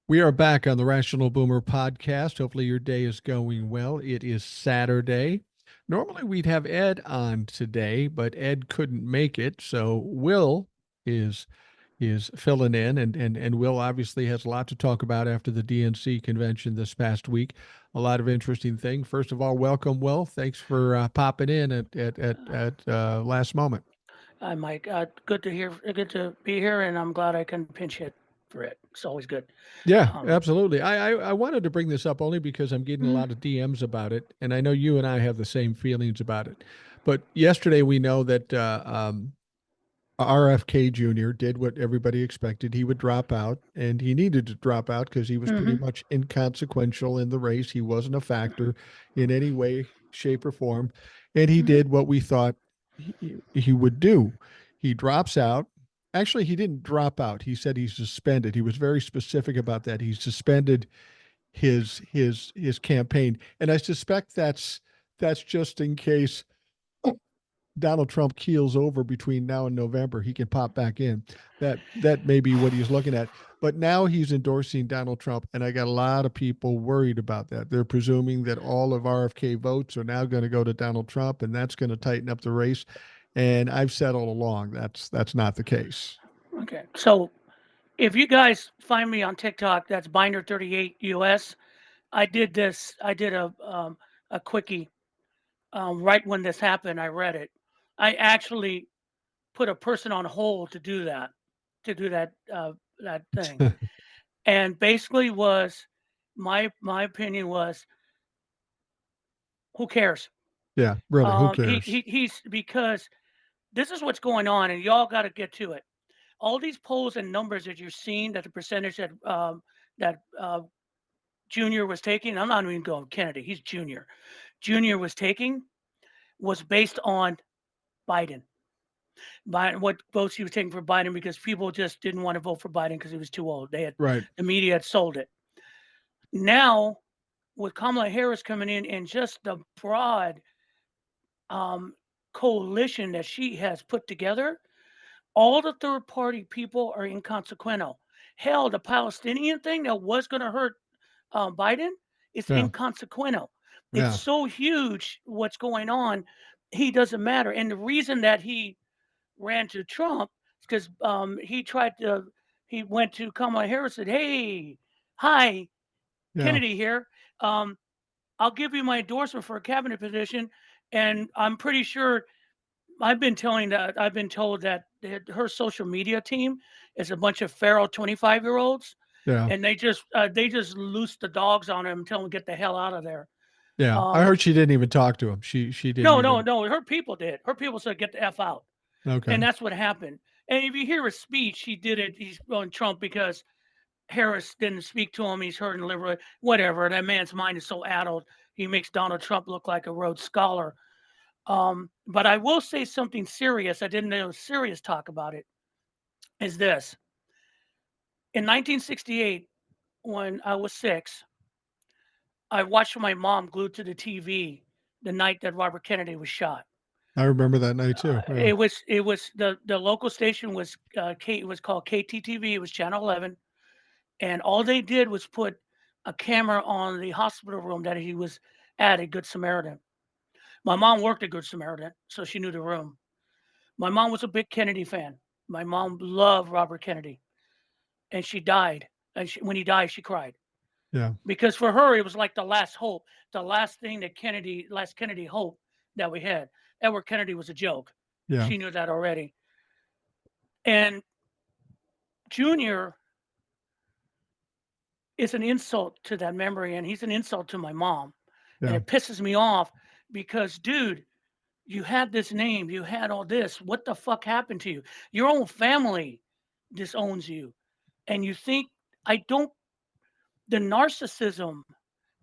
We are back on the Rational Boomer podcast. Hopefully, your day is going well. It is Saturday. Normally, we'd have Ed on today, but Ed couldn't make it. So, Will is filling in, and Will obviously has a lot to talk about after the DNC convention this past week. A lot of interesting things. First of all, welcome, Will. Thanks for popping in at last moment. Hi, Mike. Good to be here, and I'm glad I can pinch hit for it. It's always good. Yeah, Um, absolutely. I wanted to bring this up only because I'm getting a mhm, lot of DMs about it, and I know you and I have the same feelings about it. But yesterday we know that RFK Jr. did what everybody expected. He would drop out, and he needed to drop out because he was pretty mhm, much inconsequential in the race. He wasn't a factor in any way, shape, or form. And he mhm. did what we thought he would do. He drops out. Actually, he didn't drop out. He said he's suspended. He was very specific about that. He suspended his campaign, and I suspect that's just in case Donald Trump keels over between now and November, he can pop back in. That may be what he's looking at. But now he's endorsing Donald Trump, and I got a lot of people worried about that. They're presuming that all of RFK votes are now going to go to Donald Trump, and that's going to tighten up the race. And I've said all along that's not the case. Okay. So if you guys find me on TikTok, that's Binder38 US. I did this. I did a quickie right when this happened. I read it. I actually put a person on hold to do that thing, and basically was my opinion was, who cares? Yeah, really, who He's because this is what's going on, and y'all got to get to it. All these polls and numbers that you're seeing, that the percentage that Junior was taking. I'm not even going Kennedy. He's Junior. Junior was taking was based on Biden. Biden, what votes he was taking for Biden, because people just didn't want to vote for Biden because he was too old. Right. The media had sold it. Now with Kamala Harris coming in and just the broad um, coalition that she has put together, all the third party people are inconsequential. Hell, the Palestinian thing that was going to hurt Biden is Yeah. inconsequential. It's Yeah. so huge what's going on. He doesn't matter. And the reason that he ran to Trump is because he went to Kamala Harris and said, "Hey, hi, Yeah. Kennedy here. Um, I'll give you my endorsement for a cabinet position." And I'm pretty sure I've been told that her social media team is a bunch of feral 25-year-olds, Yeah. and they just loose the dogs on him and tell him get the hell out of there. Yeah. I Um, heard she didn't even talk to him. She didn't no, no, even. no. Her people did. Her people said get the f out, and Okay. that's what happened. And if you hear his speech, he did it. He's going Trump because Harris didn't speak to him. He's hurting liberal. Whatever. That man's mind is so addled. He makes Donald Trump look like a Rhodes Scholar. But I will say something serious. I didn't know serious talk about it. Is this in 1968 when I was 6? I watched my mom glued to the TV the night that Robert Kennedy was shot. I remember that night too. Yeah. It was the local station was it was called KTTV. It was Channel 11, and all they did was put a camera on the hospital room that he was at Good Samaritan. My mom worked at Good Samaritan, so she knew the room. My mom was a big Kennedy fan. My mom loved Robert Kennedy, and she died. And when he died, she cried Yeah. because for her it was like the last hope, the last thing that last Kennedy hope that we had. Edward Kennedy was a joke. Yeah. She knew that already. And Junior is an insult to that memory, and he's an insult to my mom, and Yeah. it pisses me off because, dude, you had this name, you had all this. What the fuck happened to you? Your own family disowns you, and you think I don't. The narcissism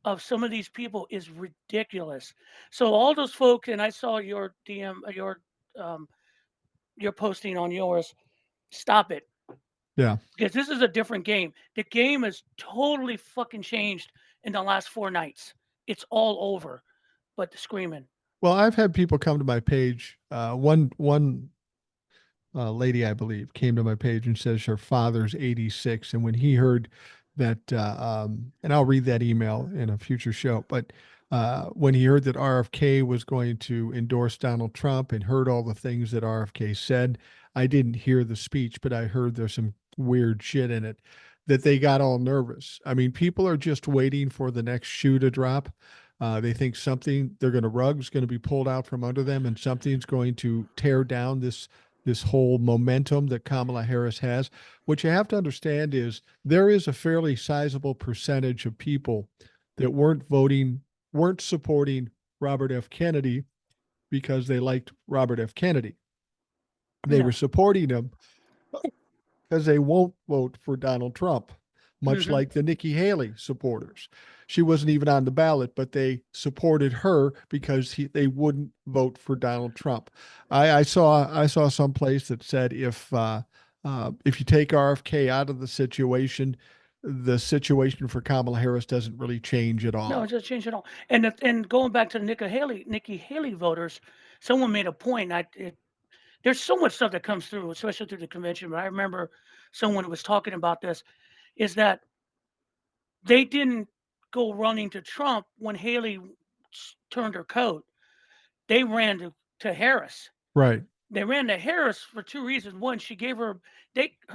of some of these people is ridiculous. So all those folks, and I saw your DM, um, your posting on yours. Stop it, Yeah. because this is a different game. The game has totally fucking changed in the last 4 nights. It's all over, but the screaming. Well, I've had people come to my page. One lady, I believe, came to my page and says her father's 86, and when he heard that, and I'll read that email in a future show. But when he heard that RFK was going to endorse Donald Trump and heard all the things that RFK said, I didn't hear the speech, but I heard there's some weird shit in it that they got all nervous. I mean, people are just waiting for the next shoe to drop. They think something they're going to rug's going to be pulled out from under them, and something's going to tear down this whole momentum that Kamala Harris has. What you have to understand is there is a fairly sizable percentage of people that weren't supporting Robert F. Kennedy because they liked Robert F. Kennedy. They were Yeah. supporting him because they won't vote for Donald Trump, much Hmm. like the Nikki Haley supporters. She wasn't even on the ballot, but they supported her because they wouldn't vote for Donald Trump. I saw some place that said if you take RFK out of the situation for Kamala Harris doesn't really change at No, it all. just changed it all. And going back to the Nikki Haley voters, someone made a point. There's so much stuff that comes through, especially through the convention. But I remember someone who was talking about this is that they didn't go running to Trump when Haley turned her coat. They ran to Harris. Right, They ran to Harris for two reasons. One, she gave her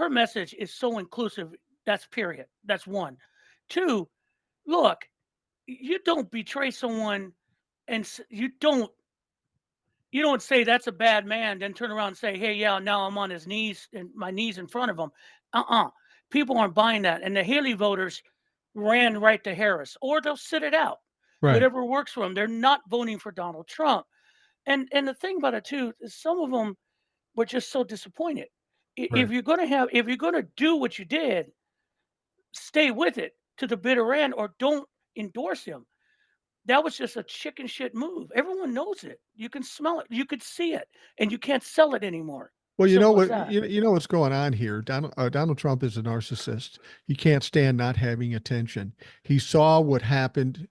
message is so inclusive. That's period. That's one. Two, look, you don't betray someone and you don't say that's a bad man, then turn around and say, hey, yeah, now I'm on his knees and my knees in front of him. Uh-uh. People aren't buying that. And the Haley voters ran right to Harris, or they'll sit it out. right, Whatever works for them. They're not voting for Donald Trump. And the thing about it too is some of them were just so disappointed. right. If you're gonna do what you did, stay with it to the bitter end, or don't endorse him. That was just a chicken shit move. Everyone knows it. You can smell it. You could see it, and you can't sell it anymore. Well, you know Simple as what that. you know what's going on here. Donald Trump is a narcissist. He can't stand not having attention. He saw what happened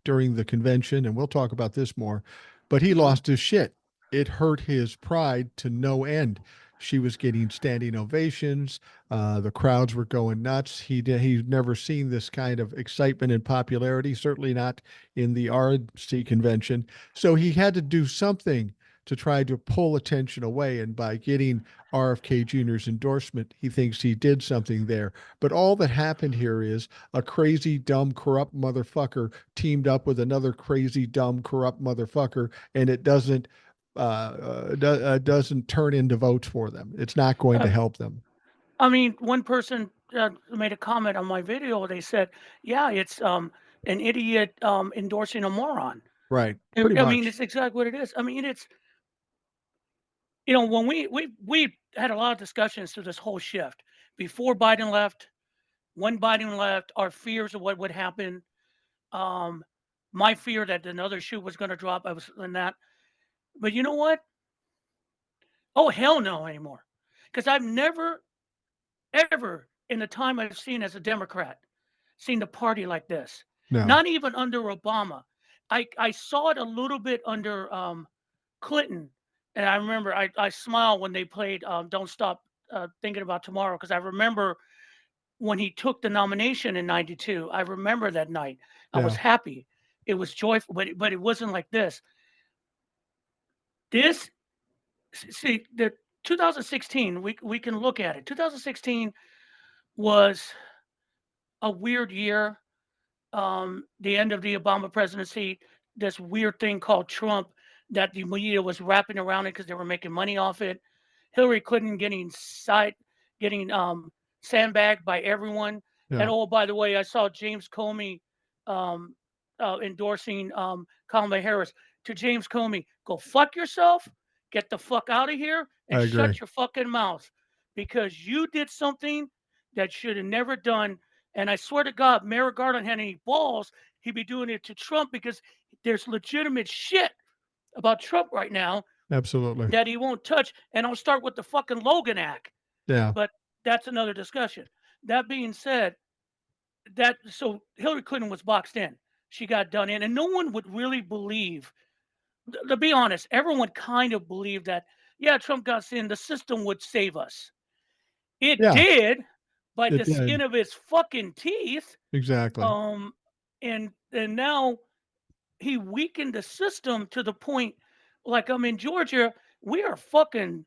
during the convention, and we'll talk about this more. But he Mhm. lost his shit. It hurt his pride to no end. She was getting standing ovations. The crowds were going nuts. He's never seen this kind of excitement and popularity. Certainly not in the RNC convention. So he had to do something to try to pull attention away. And by getting RFK Jr.'s endorsement, he thinks he did something there. But all that happened here is a crazy, dumb, corrupt motherfucker teamed up with another crazy, dumb, corrupt motherfucker, and it doesn't turn into votes for them. It's not going to Uh, help them. I mean, one person made a comment on my video. They said, "Yeah, it's an idiot endorsing a moron." Right. Pretty I mean, much. it's exactly what it is. I mean, it's when we had a lot of discussions through this whole shift before Biden left. When Biden left, our fears of what would happen. Um, my fear that another shoe was going to drop. I was in that. But you know what? Oh, hell no anymore. Because I've never, ever in the time I've seen as a Democrat, seen the party like this. No. Not even under Obama. I saw it a little bit under Clinton. And I remember I smiled when they played Don't Stop Thinking About Tomorrow, because I remember when he took the nomination in 92. I remember that night. I was Yeah. happy. It was joyful, but it wasn't like this. This See, the 2016, we can look at it. 2016 was a weird year. The end of the Obama presidency, this weird thing called Trump that the media was wrapping around it because they were making money off it. Hillary Clinton getting sandbagged by everyone. And Yeah. oh, by the way, I saw James Comey um, endorsing Kamala Harris. To James Comey, go fuck yourself, get the fuck out of here, I and agree. shut your fucking mouth, because you did something that should have never done. And I swear to God, Merrick Garland had any balls, he'd be doing it to Trump, because there's legitimate shit about Trump right now Absolutely. that he won't touch. And I'll start with the fucking Logan Act, Yeah. but that's another discussion. That being said, Hillary Clinton was boxed in. She got done in, and no one would really believe. To be honest, everyone kind of believed that, yeah, Trump got in, the system would save us. It Yeah. did, by It the skin did. of his fucking teeth. Exactly. Um, and now he weakened the system to the point, like I'm in Georgia, we are fucking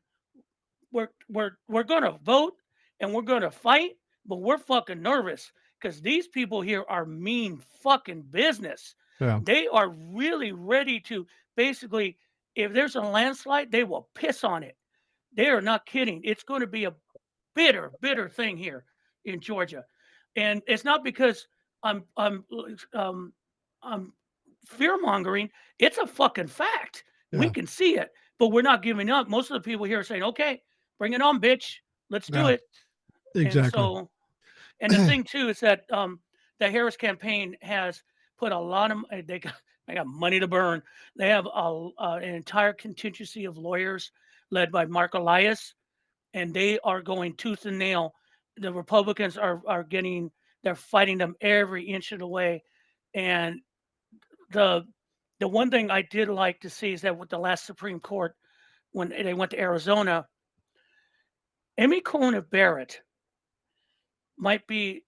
we're gonna vote and we're gonna fight, but we're fucking nervous because these people here are mean fucking business. Yeah. They are really ready to basically, if there's a landslide, they will piss on it. They are not kidding. It's going to be a bitter, bitter thing here in Georgia, and it's not because um, I'm fear mongering. It's a fucking fact. We Yeah. can see it, but we're not giving up. Most of the people here are saying, "Okay, bring it on, bitch. Let's do Yeah. it." And Exactly. so, and the thing too is that the Harris campaign has put a lot of they got money to burn. They have an entire contingency of lawyers led by Mark Elias, and they are going tooth and nail. The Republicans are getting they're fighting them every inch of the way. And the the one thing I did like to see is that with the last Supreme Court, when they went to Arizona, Amy Coney Barrett might be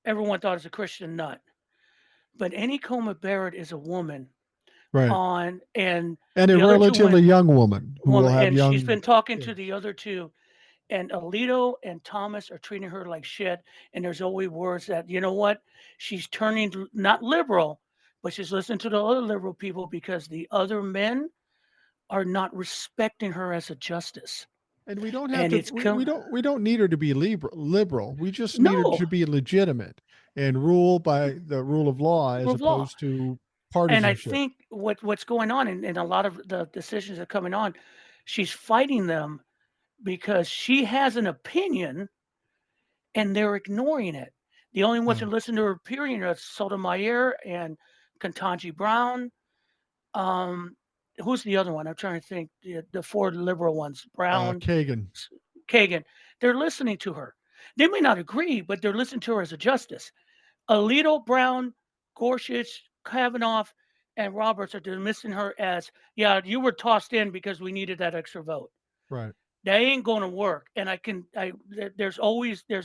everyone thought is a Christian nut, but Amy Coney Barrett is a woman Right. on and And a the other two relatively women young woman who will woman have and she's young been talking to the kids. other two. And Alito and Thomas are treating her like shit. And there's always words that, you know what? She's turning not liberal, but she's listening to the other liberal people because the other men are not respecting her as a justice. And we don't have And to it's come we don't need her to be liberal. We just need her no to be legitimate and rule by the rule of law rule as of law. opposed to And I partisanship. think what's going on in a lot of the decisions that are coming on, she's fighting them because she has an opinion and they're ignoring it. The only ones Yeah. that listen to her opinion are Sotomayor and Ketanji Brown. Um, who's the other one? I'm trying to think. The four liberal ones: Brown, Kagan. Kagan. They're listening to her. They may not agree, but they're listening to her as a justice. Alito, Brown, Gorsuch, Kavanaugh, and Roberts are dismissing her as, yeah, you were tossed in because we needed that extra vote. Right. That ain't going to work. And there's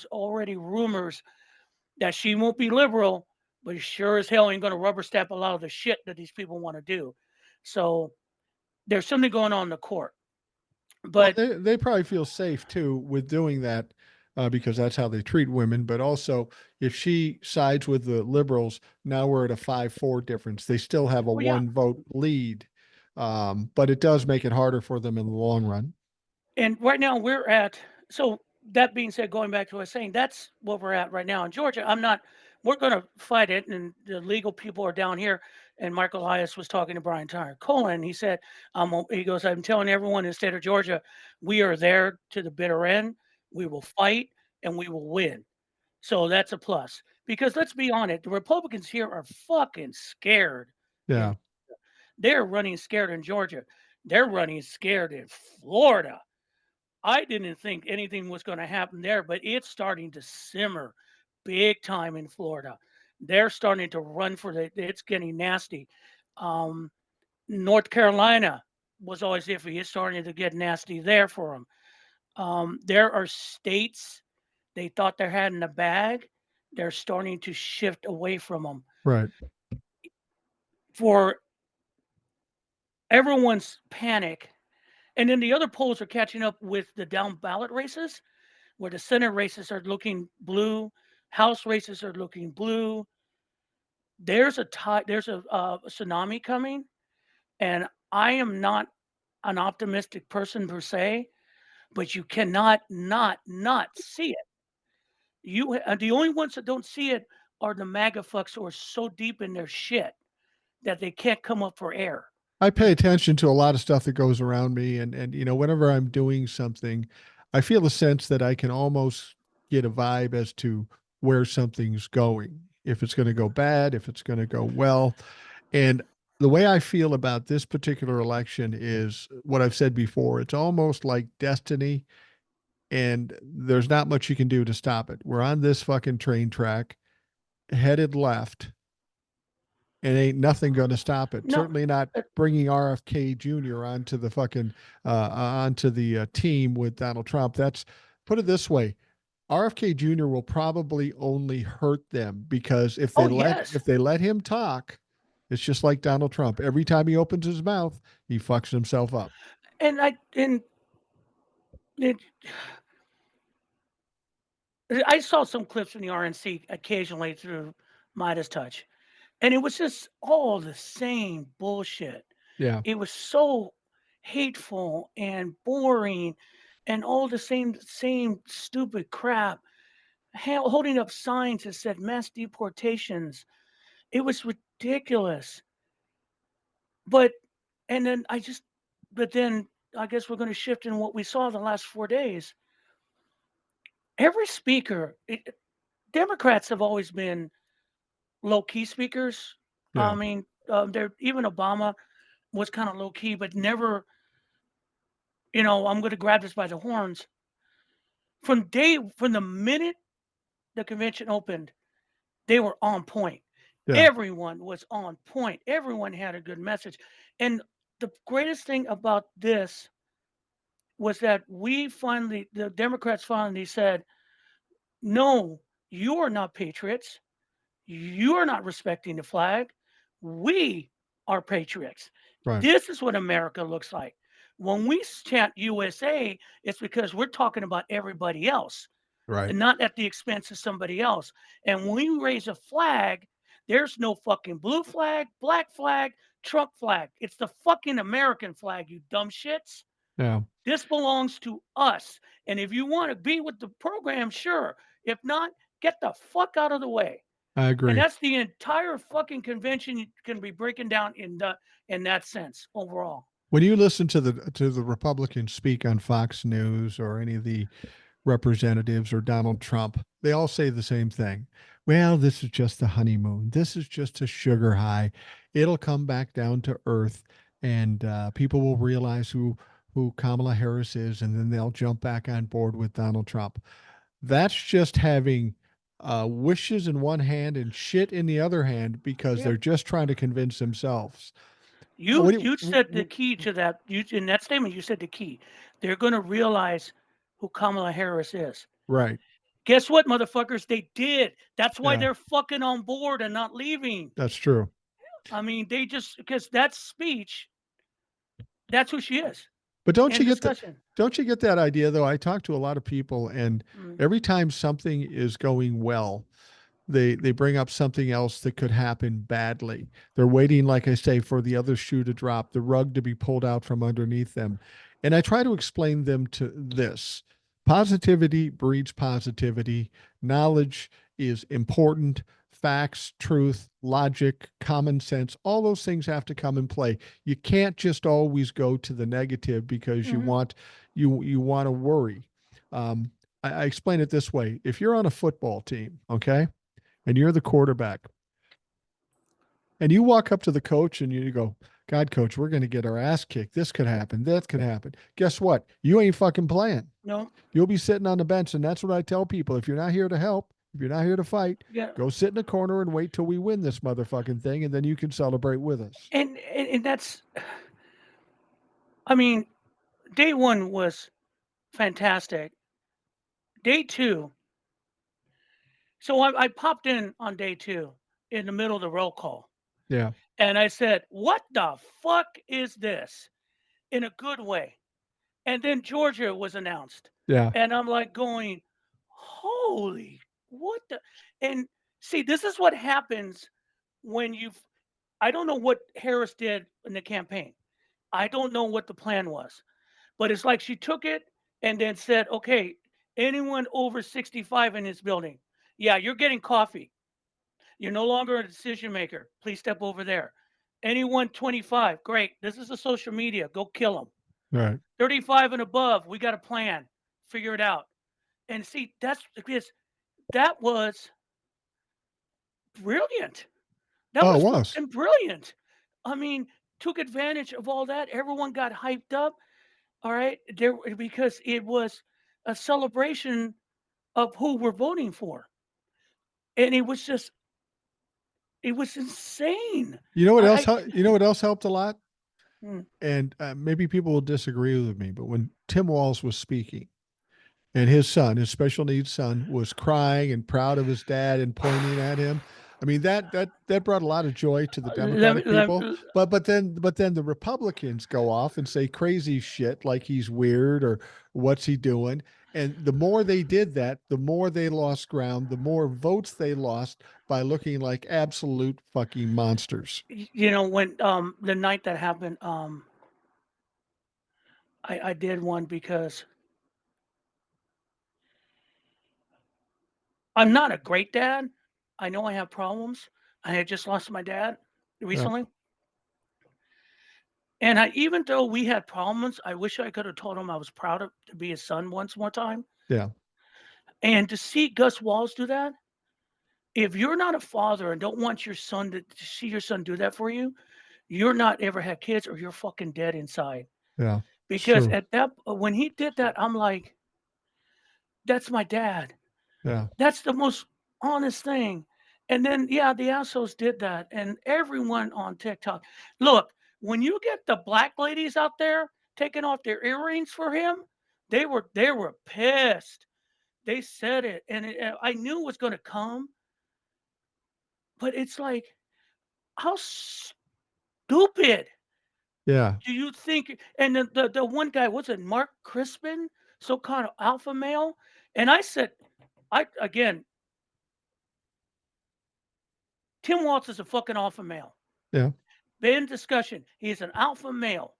already rumors that she won't be liberal, but sure as hell ain't going to rubber stamp a lot of the shit that these people want to do. So there's something going on in the court. Well, But they probably feel safe too with doing that because that's how they treat women. But also, if she sides with the liberals, now we're at a 5-4 difference. They still have a well, yeah. one vote lead, but it does make it harder for them in the long run. And right now we're at, so that being said, going back to what I was saying, that's what we're at right now in Georgia. We're going to fight it. And the legal people are down here. And Michael Elias was talking to Brian Tyler Colin. He said, he goes, I'm telling everyone in the state of Georgia, we are there to the bitter end. We will fight and we will win. So that's a plus. Because let's be honest, the Republicans here are fucking scared. Yeah. And they're running scared in Georgia. They're running scared in Florida. I didn't think anything was going to happen there, but it's starting to simmer big time in Florida. They're starting to run for it's getting nasty. Um, North Carolina was always iffy. It's starting to get nasty there for them. There are states they thought they had in the bag. They're starting to shift away from them. Right. For everyone's panic, and then the other polls are catching up with the down ballot races where the Senate races are looking blue, House races are looking blue. There's a tsunami coming, and I am not an optimistic person per se, but you cannot not see it. The only ones that don't see it are the MAGA fucks who are so deep in their shit that they can't come up for air. I pay attention to a lot of stuff that goes around me, and whenever I'm doing something, I feel a sense that I can almost get a vibe as to where something's going. If it's going to go bad, if it's going to go well. And the way I feel about this particular election is what I've said before. It's almost like destiny, and there's not much you can do to stop it. We're on this fucking train track headed left, and ain't nothing going to stop it. No, Certainly not uh, bringing RFK Jr. onto the fucking onto the team with Donald Trump. That's put it this way: RFK Jr. will probably only hurt them because Oh yes, if they let him talk, it's just like Donald Trump. Every time he opens his mouth, he fucks himself up. and it, I saw some clips from the RNC occasionally through Midas Touch, and it was just all the same bullshit. Yeah, It was so hateful and boring, and all the same stupid crap. Holding up signs that said mass deportations. It was ridiculous. But and then I just but then I guess we're going to shift in what we saw the last 4 days. Every speaker, Democrats have always been low key speakers. I yeah, mean, they're even Obama was kind of low key, but never, I'm going to grab this by the horns. From the minute the convention opened, they were on point. yeah, Everyone was on point. Everyone had a good message. And the greatest thing about this was that the Democrats finally said, no, you are not patriots. You are not respecting the flag. We are patriots. right, This is what America looks like. When we chant USA, it's because we're talking about everybody else right. and not at the expense of somebody else. And when we raise a flag, there's no fucking blue flag, black flag, Trump flag. It's the fucking American flag, you dumb shits. Yeah, This belongs to us. And if you want to be with the program, sure. If not, get the fuck out of the way. I And agree. that's the entire fucking convention you can be breaking down in that sense overall. When you listen to the Republicans speak on Fox News or any of the representatives or Donald Trump, they all say the same thing. Well, this is just the honeymoon. This is just a sugar high. It'll come back down to earth, and people will realize who Kamala Harris is, and then they'll jump back on board with Donald Trump. That's just having wishes in one hand and shit in the other hand because Yeah. they're just trying to convince themselves. You What do you said the key to that. You in that statement you said the key. They're gonna realize who Kamala Harris is. right? Guess what, motherfuckers? They did. That's why Yeah, they're fucking on board and not leaving. that's true. I mean, they just because that speech, that's who she is. But End discussion. don't you get that idea though? I talk to a lot of people, and Mm, every time something is going well, they bring up something else that could happen badly. They're waiting, like I say, for the other shoe to drop, the rug to be pulled out from underneath them. And I try to explain them to this. Positivity breeds positivity. Knowledge is important. Facts, truth, logic, common sense, all those things have to come in play. You can't just always go to the negative because mhm, you want to worry. I explain it this way. If you're on a football team, okay, and you're the quarterback, and you walk up to the coach and you go, God, coach, we're going to get our ass kicked. This could happen. That could happen. Guess what? You ain't fucking playing. no, You'll be sitting on the bench. And that's what I tell people. If you're not here to help, if you're not here to fight, yeah, go sit in a corner and wait till we win this motherfucking thing. And then you can celebrate with us. and that's. I mean, day one was fantastic. Day two. So I popped in on day two in the middle of the roll call, Yeah. and I said, "What the fuck is this?" In a good way. And then Georgia was announced, Yeah. and I'm like going, "Holy, what the?" And see, this is what happens when you. I don't know what Harris did in the campaign. I don't know what the plan was, but it's like she took it and then said, "Okay, anyone over 65 in this building, yeah, you're getting coffee. You're no longer a decision maker. Please step over there. Anyone 25, great. This is a social media. Go kill them. Right. 35 and above, we got a plan. Figure it out." And see, that's because that was brilliant. That Oh, was it was. fucking brilliant. I mean, took advantage of all that. Everyone got hyped up. All right. There because it was a celebration of who we're voting for. And it was insane. You know what else? I You know what else helped a lot? mm, And maybe people will disagree with me, but when Tim Walz was speaking, and his son, his special needs son, was crying and proud of his dad and pointing at him. I mean that brought a lot of joy to the Let me, Democratic let, people. But then the Republicans go off and say crazy shit like he's weird or what's he doing. And the more they did that, the more they lost ground, the more votes they lost by looking like absolute fucking monsters. when the night that happened, I did one because I'm not a great dad. I know I have problems. I had just lost my dad Yeah, recently. And even though we had problems, I wish I could have told him I was proud to be his son once more time. yeah, And to see Gus Walls do that, if you're not a father and don't want your son to see your son do that for you, you're not ever had kids or you're fucking dead inside. yeah. It's Because true. at that when he did that, I'm like, that's my dad. Yeah, That's the most honest thing. And then, yeah, the assholes did that, and everyone on TikTok. Look, when you get the black ladies out there taking off their earrings for him, they were pissed. They said it, and I knew it was going to come, but it's like, how stupid yeah, do you think? And the one guy, was it Mark Crispin, so kind of alpha male? And I said, I again, Tim Waltz is a fucking alpha male. yeah, Been discussion. He's an alpha male.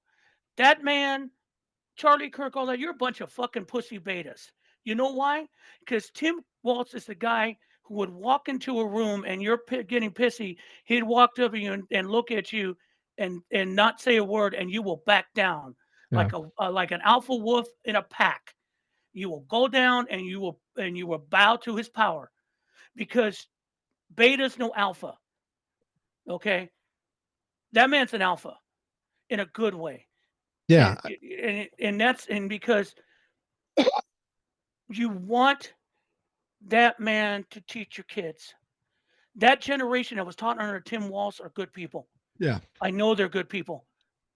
That man, Charlie Kirk, all that, you're a bunch of fucking pussy betas. You know why? Because Tim Waltz is the guy who would walk into a room and you're getting pissy. He'd walk up to you and look at you and not say a word, and you will back down yeah, like an alpha wolf in a pack. You will go down and you will bow to his power because beta's no alpha. Okay, that man's an alpha in a good way. yeah, And that's and because you want that man to teach your kids. That generation that was taught under Tim Walsh are good people. yeah. I know they're good people.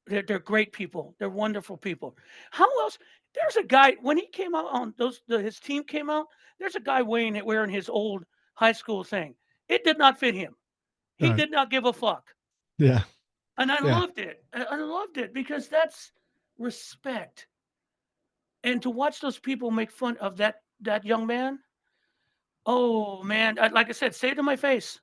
They're great people. They're wonderful people. How else? There's a guy when he came out on his team came out. There's a guy wearing his old high school thing. It did not fit him. He Right. did not give a fuck, Yeah, and I yeah. loved it. I loved it because that's respect. And to watch those people make fun of that young man, oh man, like I said, say it to my face.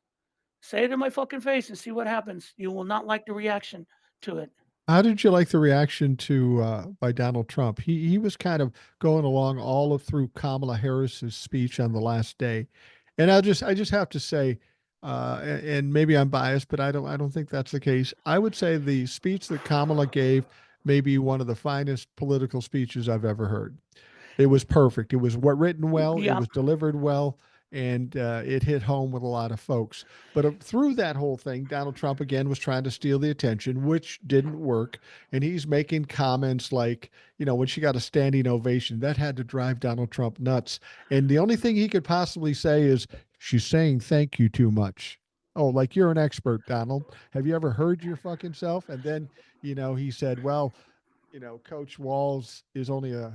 Say it to my fucking face and see what happens. You will not like the reaction to it. How did you like the reaction to by Donald Trump? He was kind of going along all of through Kamala Harris's speech on the last day, and I just have to say, and maybe I'm biased, but I don't think that's the case. I would say the speech that Kamala gave may be one of the finest political speeches I've ever heard. It was perfect. It was what written well. It Yeah. was delivered well, and it hit home with a lot of folks. But through that whole thing, Donald Trump again was trying to steal the attention, which didn't work. And he's making comments like, when she got a standing ovation, that had to drive Donald Trump nuts. And the only thing he could possibly say is, she's saying thank you too much. Oh, like you're an expert, Donald. Have you ever heard your fucking self? And then, he said, well, Coach Walls is only a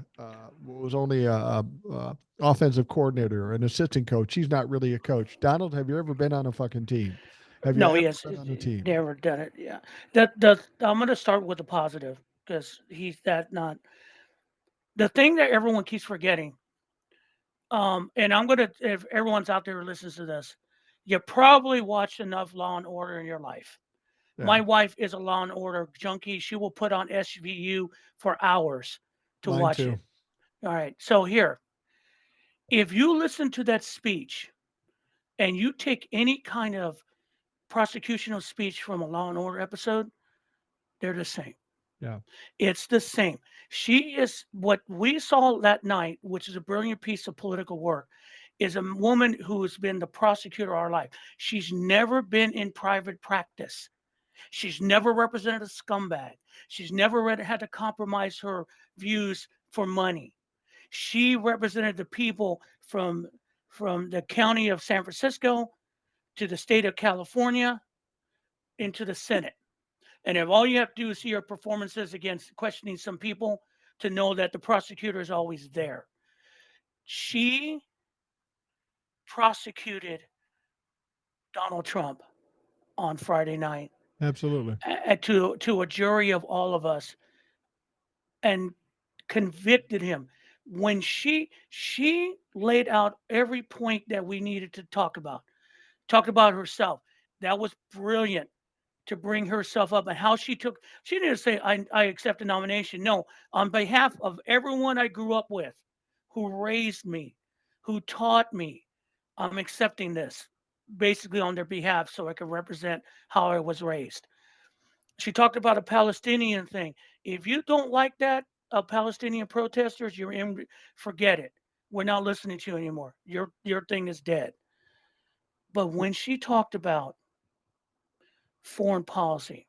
was only a offensive coordinator or an assistant coach. He's not really a coach. Donald, have you ever been on a fucking team? Have you No, he ever has been on a team? never done it. Yeah. The I'm going to start with the positive because he's that not the thing that everyone keeps forgetting. And I'm going to, if everyone's out there who listens to this, you probably watched enough Law and Order in your life. Yeah, My wife is a Law and Order junkie. She will put on SVU for hours to mine watch too. it. All right. So here, if you listen to that speech and you take any kind of prosecutional speech from a Law and Order episode, they're the same. Yeah, It's the same. She is what we saw that night, which is a brilliant piece of political work, is a woman who has been the prosecutor of our life. She's never been in private practice. She's never represented a scumbag. She's never had to compromise her views for money. She represented the people from the county of San Francisco to the state of California into the Senate. And if all you have to do is see her performances against questioning some people to know that the prosecutor is always there. She prosecuted Donald Trump on Friday night Absolutely. to a jury of all of us and convicted him. When she laid out every point that we needed to talked about herself. That was brilliant to bring herself up and how she didn't say I accept the nomination. No, on behalf of everyone I grew up with, who raised me, who taught me, I'm accepting this basically on their behalf so I can represent how I was raised. She talked about a Palestinian thing. If you don't like that, Palestinian protesters, you're in, forget it. We're not listening to you anymore. Your thing is dead. But when she talked about foreign policy,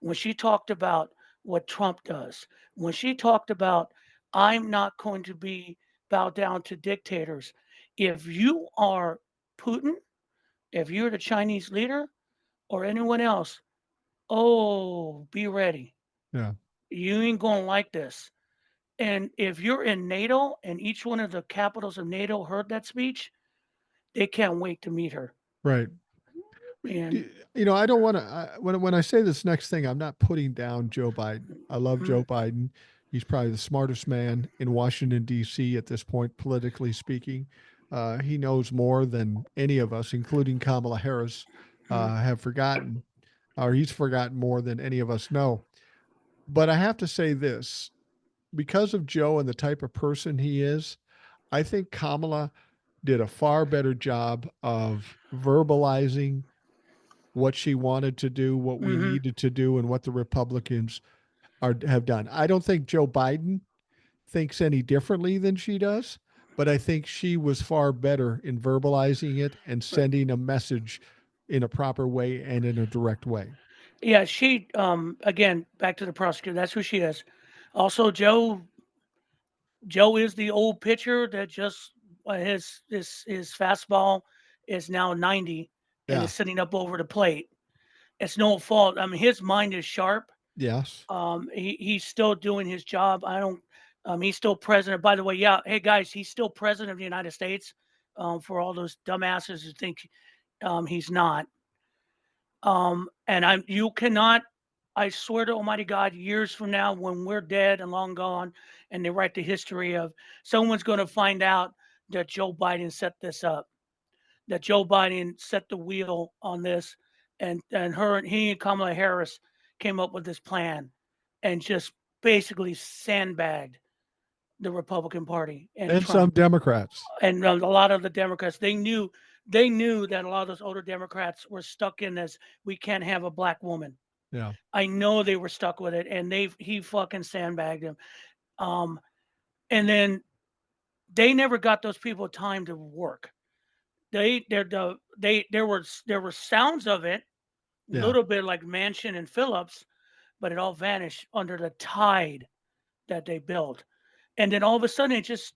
when she talked about what Trump does, when she talked about, I'm not going to be bow down to dictators. If you are Putin, if you're the Chinese leader or anyone else, oh, be ready. Yeah. You ain't going to like this. And if you're in NATO and each one of the capitals of NATO heard that speech, they can't wait to meet her. Right. And I don't want to. When I say this next thing, I'm not putting down Joe Biden. I love mm, Joe Biden. He's probably the smartest man in Washington D.C. at this point, politically speaking. He knows more than any of us, including Kamala Harris, mm, have forgotten, or he's forgotten more than any of us know. But I have to say this, because of Joe and the type of person he is, I think Kamala did a far better job of verbalizing what she wanted to do, what we hmm needed to do, and what the Republicans have done. I don't think Joe Biden thinks any differently than she does, but I think she was far better in verbalizing it and sending a message in a proper way and in a direct way. yeah, she again back to the prosecutor. That's who she is. Also, Joe is the old pitcher that just his fastball is now 90 and Yeah. is sitting up over the plate. It's no fault. I mean, his mind is sharp. Yes. He's still doing his job. I don't. He's still president. By the way, yeah. Hey guys, he's still president of the United States. For all those dumbasses who think he's not. And I'm. You cannot. I swear to Almighty God, years from now, when we're dead and long gone, and they write the history of, someone's going to find out that Joe Biden set this up, that Joe Biden set the wheel on this, and he and Kamala Harris came up with this plan, and just basically sandbagged the Republican Party and And some Trump Democrats. and a lot of the Democrats. They knew that a lot of those older Democrats were stuck in this. We can't have a black woman. Yeah. I know they were stuck with it, and he fucking sandbagged him. Um, and then they never got those people time to work. There were sounds of it, a Yeah. little bit like Manchin and Phillips, but it all vanished under the tide that they built. And then all of a sudden, it just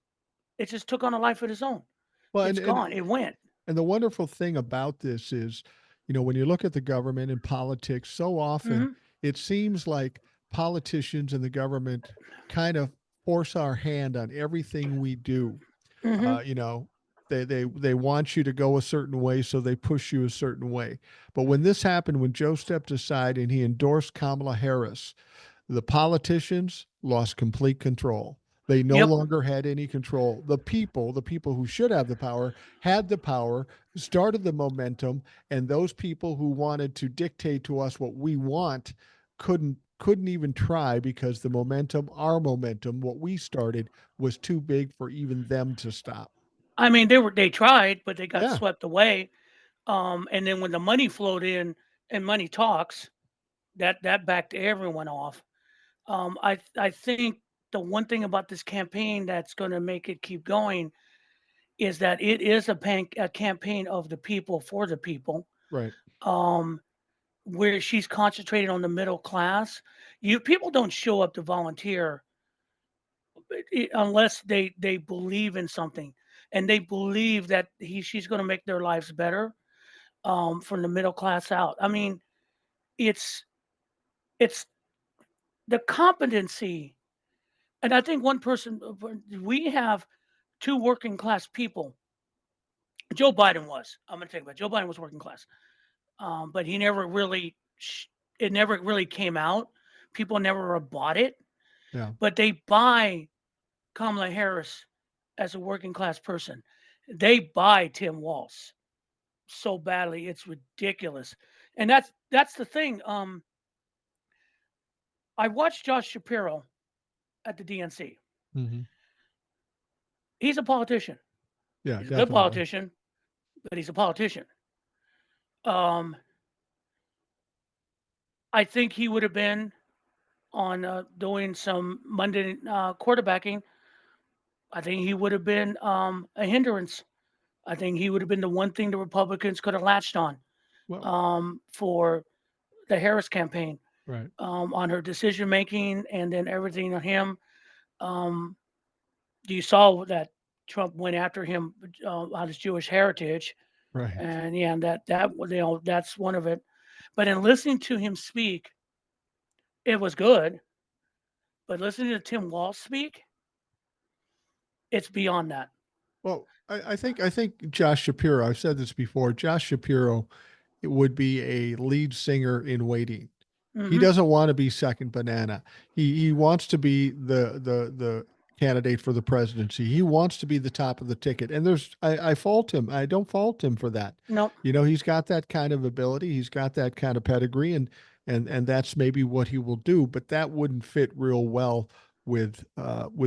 took on a life of its own. Well, It's gone. It went. and the wonderful thing about this is, when you look at the government and politics, so often hmm it seems like politicians and the government kind of force our hand on everything we do. hmm Uh, you know, they want you to go a certain way, so they push you a certain way. But when this happened, when Joe stepped aside and he endorsed Kamala Harris, the politicians lost complete control. They no Yep. longer had any control. The people who should have the power, had the power, started the momentum, and those people who wanted to dictate to us what we want couldn't even try because the momentum, our momentum, what we started was too big for even them to stop. I mean, they tried, but they got Yeah, swept away. And then when the money flowed in, and money talks, that backed everyone off. I think the one thing about this campaign that's going to make it keep going is that it is a campaign of the people for the people. right. Um, where she's concentrated on the middle class. You people don't show up to volunteer unless they believe in something, and they believe that she's going to make their lives better, from the middle class out. I mean, it's it's the competency. And I think one person we have two working class people. Joe Biden was. I'm going to take about Joe Biden was working class, but he never really. It never really came out. People never bought it, Yeah. but they buy Kamala Harris as a working class person. They buy Tim Walz so badly, it's ridiculous. And that's the thing. I watched Josh Shapiro at the DNC. Hmm. He's a politician. Yeah, He's a good definitely. politician, but he's a politician. Um, I think he would have been on doing some Monday quarterbacking. I think he would have been a hindrance. I think he would have been the one thing the Republicans could have latched on Well, for the Harris campaign, right, on her decision making and then everything on him. Um, you saw that Trump went after him on his Jewish heritage, right. and yeah, and that's one of it. But in listening to him speak, it was good. But listening to Tim Walz speak, it's beyond that. Well, I think Josh Shapiro. I've said this before. Josh Shapiro would be a lead singer in waiting. He Hmm. doesn't want to be second banana. He wants to be the candidate for the presidency. He wants to be the top of the ticket. And I fault him. I don't fault him for that. No, He's got that kind of ability. He's got that kind of pedigree, and that's maybe what he will do. But that wouldn't fit real well with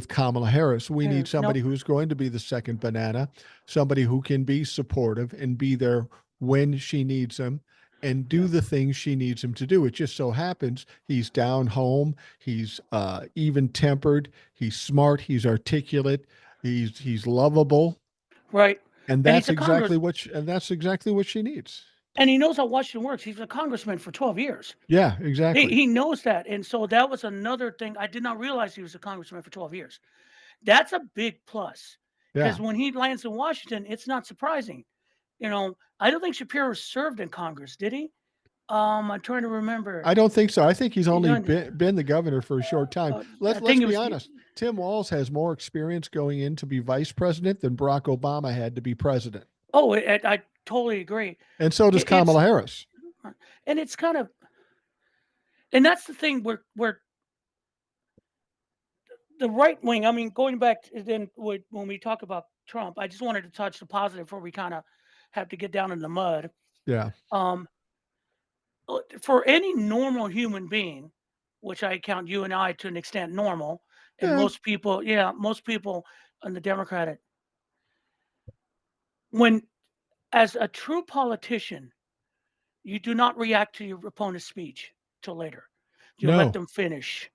Kamala Harris. We need no, somebody who's going to be the second banana, somebody who can be supportive and be there when she needs him and do yeah, the things she needs him to do. It just so happens he's down home, he's even tempered, he's smart, he's articulate, he's lovable, right. and And he's that's a exactly Congress, what she needs. and he knows how Washington works. He's a congressman for 12 years. Yeah, He exactly. he knows that, and so that was another thing. I did not realize he was a congressman for 12 years. That's a big plus, Yeah. because when he lands in Washington, it's not surprising. I don't think Shapiro served in Congress, did he? I'm trying to remember. I don't think so. I think he's You only know, been the governor for a short time. I Let's think it be was. honest. Tim Walz has more experience going in to be vice president than Barack Obama had to be president. Oh, I totally agree. And so does It's Kamala Harris. and it's kind of, and that's the thing where the right wing. I mean, going back to then when we talk about Trump, I just wanted to touch the positive before we kind of have to get down in the mud. Yeah. Um, for any normal human being, which I count you and I to an extent normal, and Yeah. most people, yeah, most people on the Democratic, when as a true politician, you do not react to your opponent's speech till later. You let No. them finish.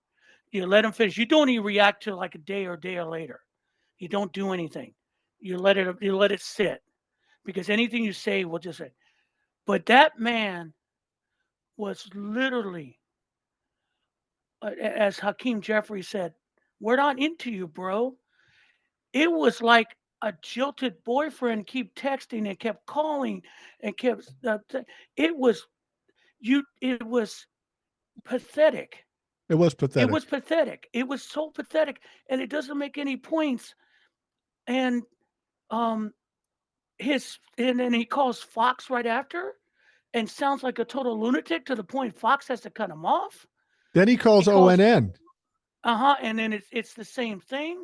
You let them finish. You don't even react to like a day or later. You don't do anything. You let it sit, because anything you say will just say. But that man was literally, as Hakeem Jeffries said, "We're not into you, bro." It was like a jilted boyfriend keep texting and kept calling and kept. It was you. It was pathetic. It was It was pathetic. pathetic. It was so pathetic, and it doesn't make any points. And um, and then he calls Fox right after, and sounds like a total lunatic to the point Fox has to cut him off. Then he He calls calls, ONN. and then it's the same thing.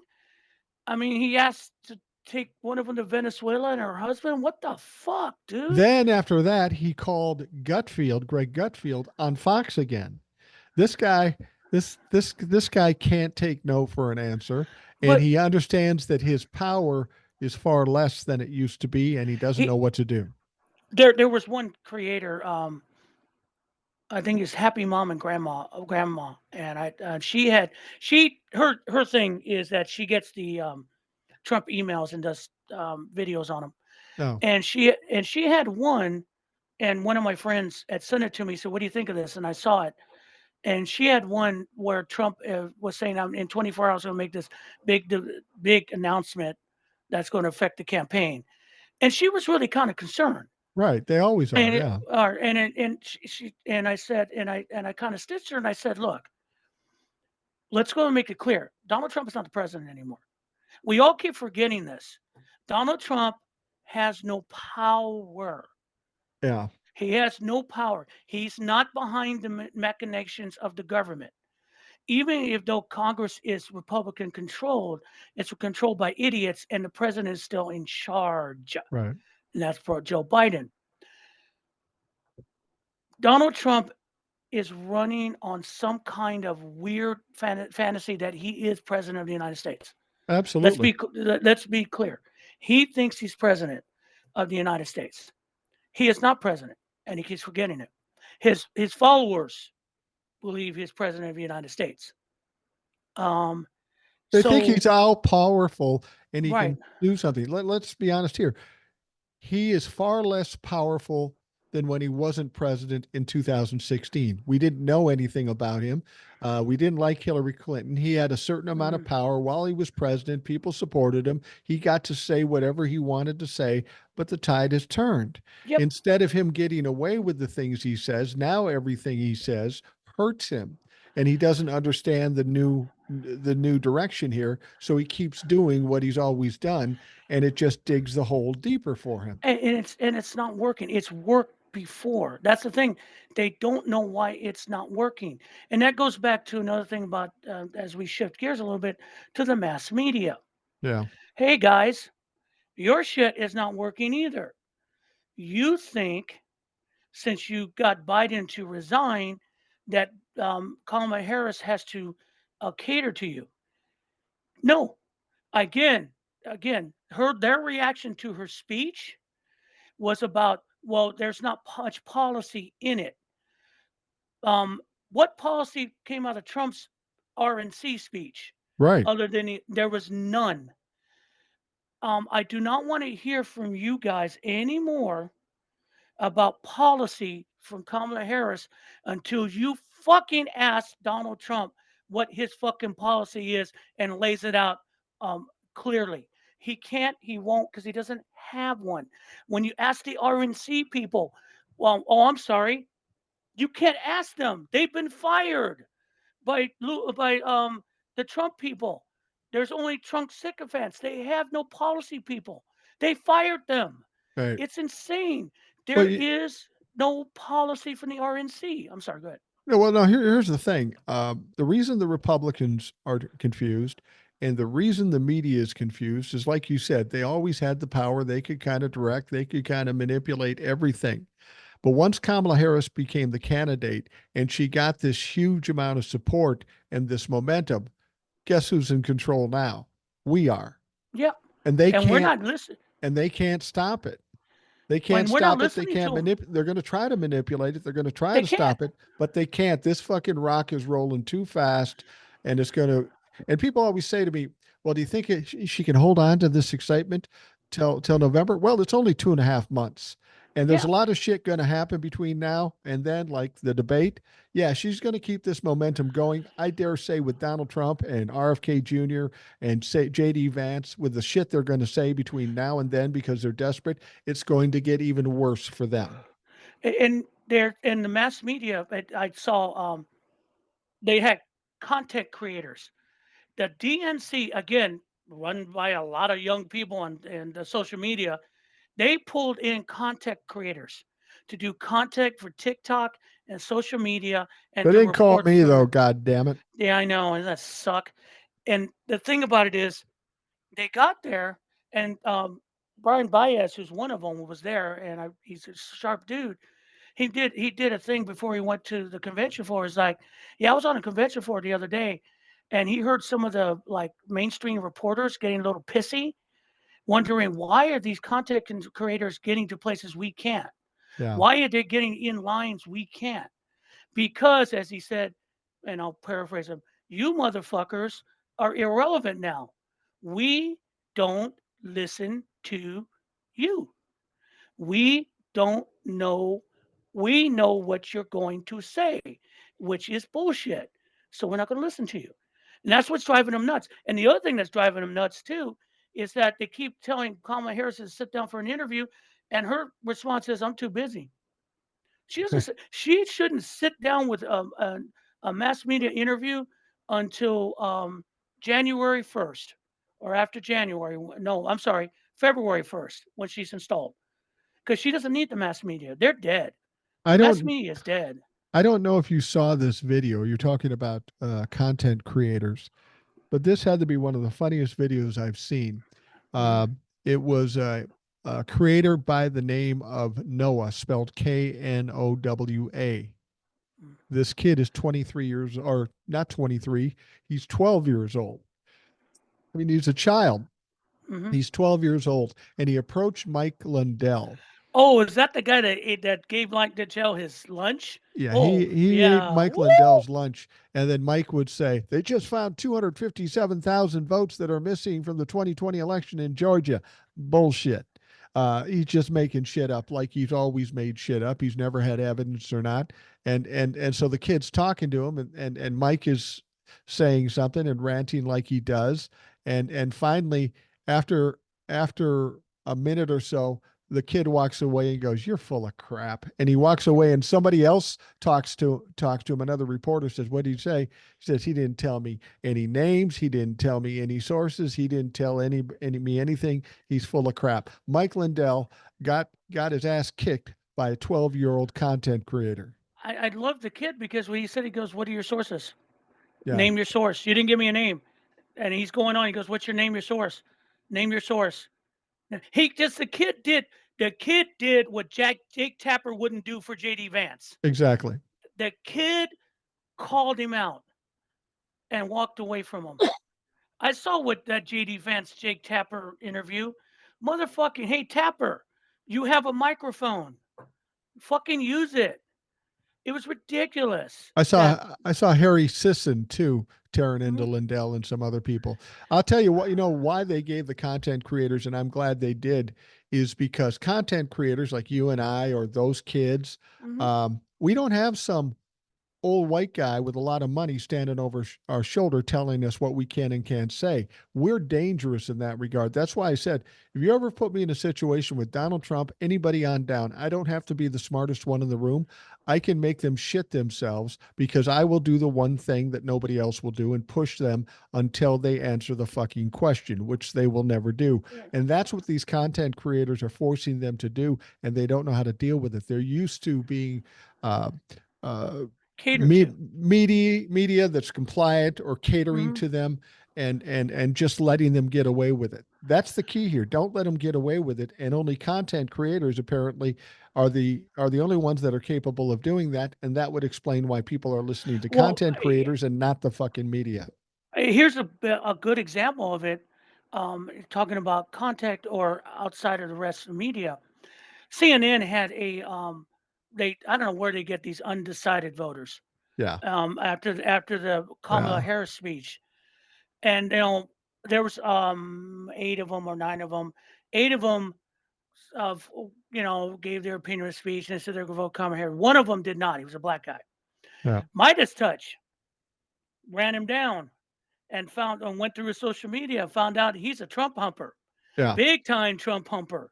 I mean, he asked to take one of them to Venezuela and her husband. What the fuck, dude? Then after that, he called Greg Gutfield on Fox again. This guy, this guy can't take no for an answer, and But he understands that his power is far less than it used to be, and he doesn't know he what to do. there was one creator. I think it's Happy Mom and Grandma, and her thing is that she gets the Trump emails and does videos on them, No. and she had one, and one of my friends had sent it to me. Said, "What do you think of this?" And I saw it, and she had one where Trump was saying, "I'm in 24 hours going to make this big announcement that's going to affect the campaign," and she was really kind of concerned. Right. They always are. And Yeah. I said, and I kind of stitched her, and I said, "Look, let's go and make it clear. Donald Trump is not the president anymore. We all keep forgetting this. Donald Trump has no power. Yeah. He has no power. He's not behind the machinations of the government. Even if though Congress is Republican controlled, it's controlled by idiots, and the president is still in charge. Right. And that's for Joe Biden. Donald Trump is running on some kind of weird fantasy that he is president of the United States. Absolutely. Let's be clear. He thinks he's president of the United States. He is not president, and he keeps forgetting it. His followers believe he's president of the United States. Um, They think so he's all powerful and he right, can do something. Let's be honest here. He is far less powerful than when he wasn't president in 2016. We didn't know anything about him. We didn't like Hillary Clinton. He had a certain amount of mm, power while he was president. People supported him. He got to say whatever he wanted to say, but the tide has turned. yep. Instead of him getting away with the things he says, now everything he says hurts him. And he doesn't understand the new direction here, so he keeps doing what he's always done, and it just digs the hole deeper for him. And it's not working. It's worked before. That's the thing. They don't know why it's not working, and that goes back to another thing about as we shift gears a little bit to the mass media. Yeah. Hey guys, your shit is not working either. You think since you got Biden to resign that Kamala Harris has to cater to you. No, again, their reaction to her speech was about, well, there's not much policy in it. Um, what policy came out of Trump's RNC speech? Right. Other than there was none. I do not want to hear from you guys anymore about policy from Kamala Harris until you fucking ask Donald Trump what his fucking policy is and lays it out um, clearly. He can't, he won't, because he doesn't have one. When you ask the RNC people, well, oh, I'm sorry, you can't ask them. They've been fired by the Trump people. There's only Trump sycophants. They have no policy people. They fired them. Right. It's insane. Well, There is no policy from the RNC. I'm sorry, go ahead. no, well, no. Here's the thing. The reason the Republicans are confused, and the reason the media is confused, is like you said, they always had the power. They could kind of direct. They could kind of manipulate everything. But once Kamala Harris became the candidate, and she got this huge amount of support and this momentum, guess who's in control now? We are, Yep. and they And we're can't. not listening. And they can't stop it. They can't When we're not stop it. They listening can't to them, They're going to try to manipulate it. They're going to try they to can't. stop it, but they can't. This fucking rock is rolling too fast, and it's going to. And people always say to me, "Well, do you think she can hold on to this excitement till November?" Well, it's only 2.5 months, and there's Yeah. a lot of shit going to happen between now and then, like the debate. Yeah, she's going to keep this momentum going. I dare say, with Donald Trump and RFK Jr. and say JD Vance, with the shit they're going to say between now and then because they're desperate, it's going to get even worse for them. And they're in the mass media. I saw they had content creators. The DNC, again, run by a lot of young people on the social media, they pulled in content creators to do content for TikTok and social media and They do didn't call reports me from though. it. God damn it! Yeah, I know, and that suck. And the thing about it is, they got there, and Brian Baez, who's one of them, was there, and he's a sharp dude. He did a thing before he went to the convention floor. He's like, yeah, I was on a convention floor the other day, and he heard some of the like mainstream reporters getting a little pissy, wondering why are these content creators getting to places we can't? Yeah. Why are they getting in lines we can't? Because, as he said, and I'll paraphrase him, you motherfuckers are irrelevant now. We don't listen to you. We don't know. We know what you're going to say, which is bullshit. So we're not going to listen to you. And that's what's driving them nuts. And the other thing that's driving them nuts too is that they keep telling Kamala Harris to sit down for an interview, and her response is, "I'm too busy." She shouldn't sit down with a mass media interview until January 1st or after January. No, I'm sorry, February 1st when she's installed because she doesn't need the mass media. They're dead. I The mass don't media is dead. I don't know if you saw this video. You're talking about content creators, but this had to be one of the funniest videos I've seen. Mm, Uh, it was a creator by the name of Noah, spelled Knowa. mm, This kid is 23 years, or not 23, he's 12 years old. I mean, he's a child. mhm. He's 12 years old, and he approached Mike Lundell. Oh, is that the guy that that gave like Ditchell his lunch? Yeah, Oh, he ate yeah. Mike Woo! Lindell's lunch, and then Mike would say, "They just found 257,000 votes that are missing from the 2020 election in Georgia." Bullshit. He's just making shit up, like he's always made shit up. He's never had evidence or not, and so the kid's talking to him, and Mike is saying something and ranting like he does, and finally, after after a minute or so, the kid walks away and goes, "You're full of crap," and he walks away, and somebody else talks to him. Another reporter says, "What did he say?" He says, "He didn't tell me any names. He didn't tell me any sources. He didn't tell me anything. He's full of crap." Mike Lindell got his ass kicked by a 12-year-old content creator. I love the kid because when he said, he goes, "What are your sources? Yeah, Name your source." You didn't give me a name, and he's going on. He goes, "What's your name? Your source? Name your source." He just the kid did. The kid did what Jake Tapper wouldn't do for JD Vance. exactly. The kid called him out and walked away from him. I saw what that JD Vance Jake Tapper interview. Motherfucking hey Tapper, you have a microphone. Fucking use it. It was ridiculous I that. saw I saw Harry Sisson too tearing into Mhm, Lindell and some other people. I'll tell you what, why they gave the content creators, and I'm glad they did, is because content creators like you and I or those kids, mhm. we don't have some old white guy with a lot of money standing over our shoulder telling us what we can and can't say. We're dangerous in that regard. That's why I said, if you ever put me in a situation with Donald Trump, anybody on down, I don't have to be the smartest one in the room. I can make them shit themselves because I will do the one thing that nobody else will do and push them until they answer the fucking question, which they will never do. Yeah. And that's what these content creators are forcing them to do, and they don't know how to deal with it. They're used to being uh, uh, Catered to. media that's compliant or catering Mhm. to them, and just letting them get away with it. That's the key here. Don't let them get away with it. And only content creators apparently are the only ones that are capable of doing that. And that would explain why people are listening to Well, content creators and not the fucking media. here's a good example of it. Talking about contact or outside of the rest of the media. CNN had they I don't know where they get these undecided voters. Yeah. After the Kamala Yeah. Harris speech, and there was 8 of them or 9 of them. 8 of them of gave their opinion of the speech and said they're going to vote Kamala Harris. One of them did not. He was a black guy. Yeah. Midas Touch ran him down and found and went through his social media, found out he's a Trump humper, Yeah. big time Trump humper,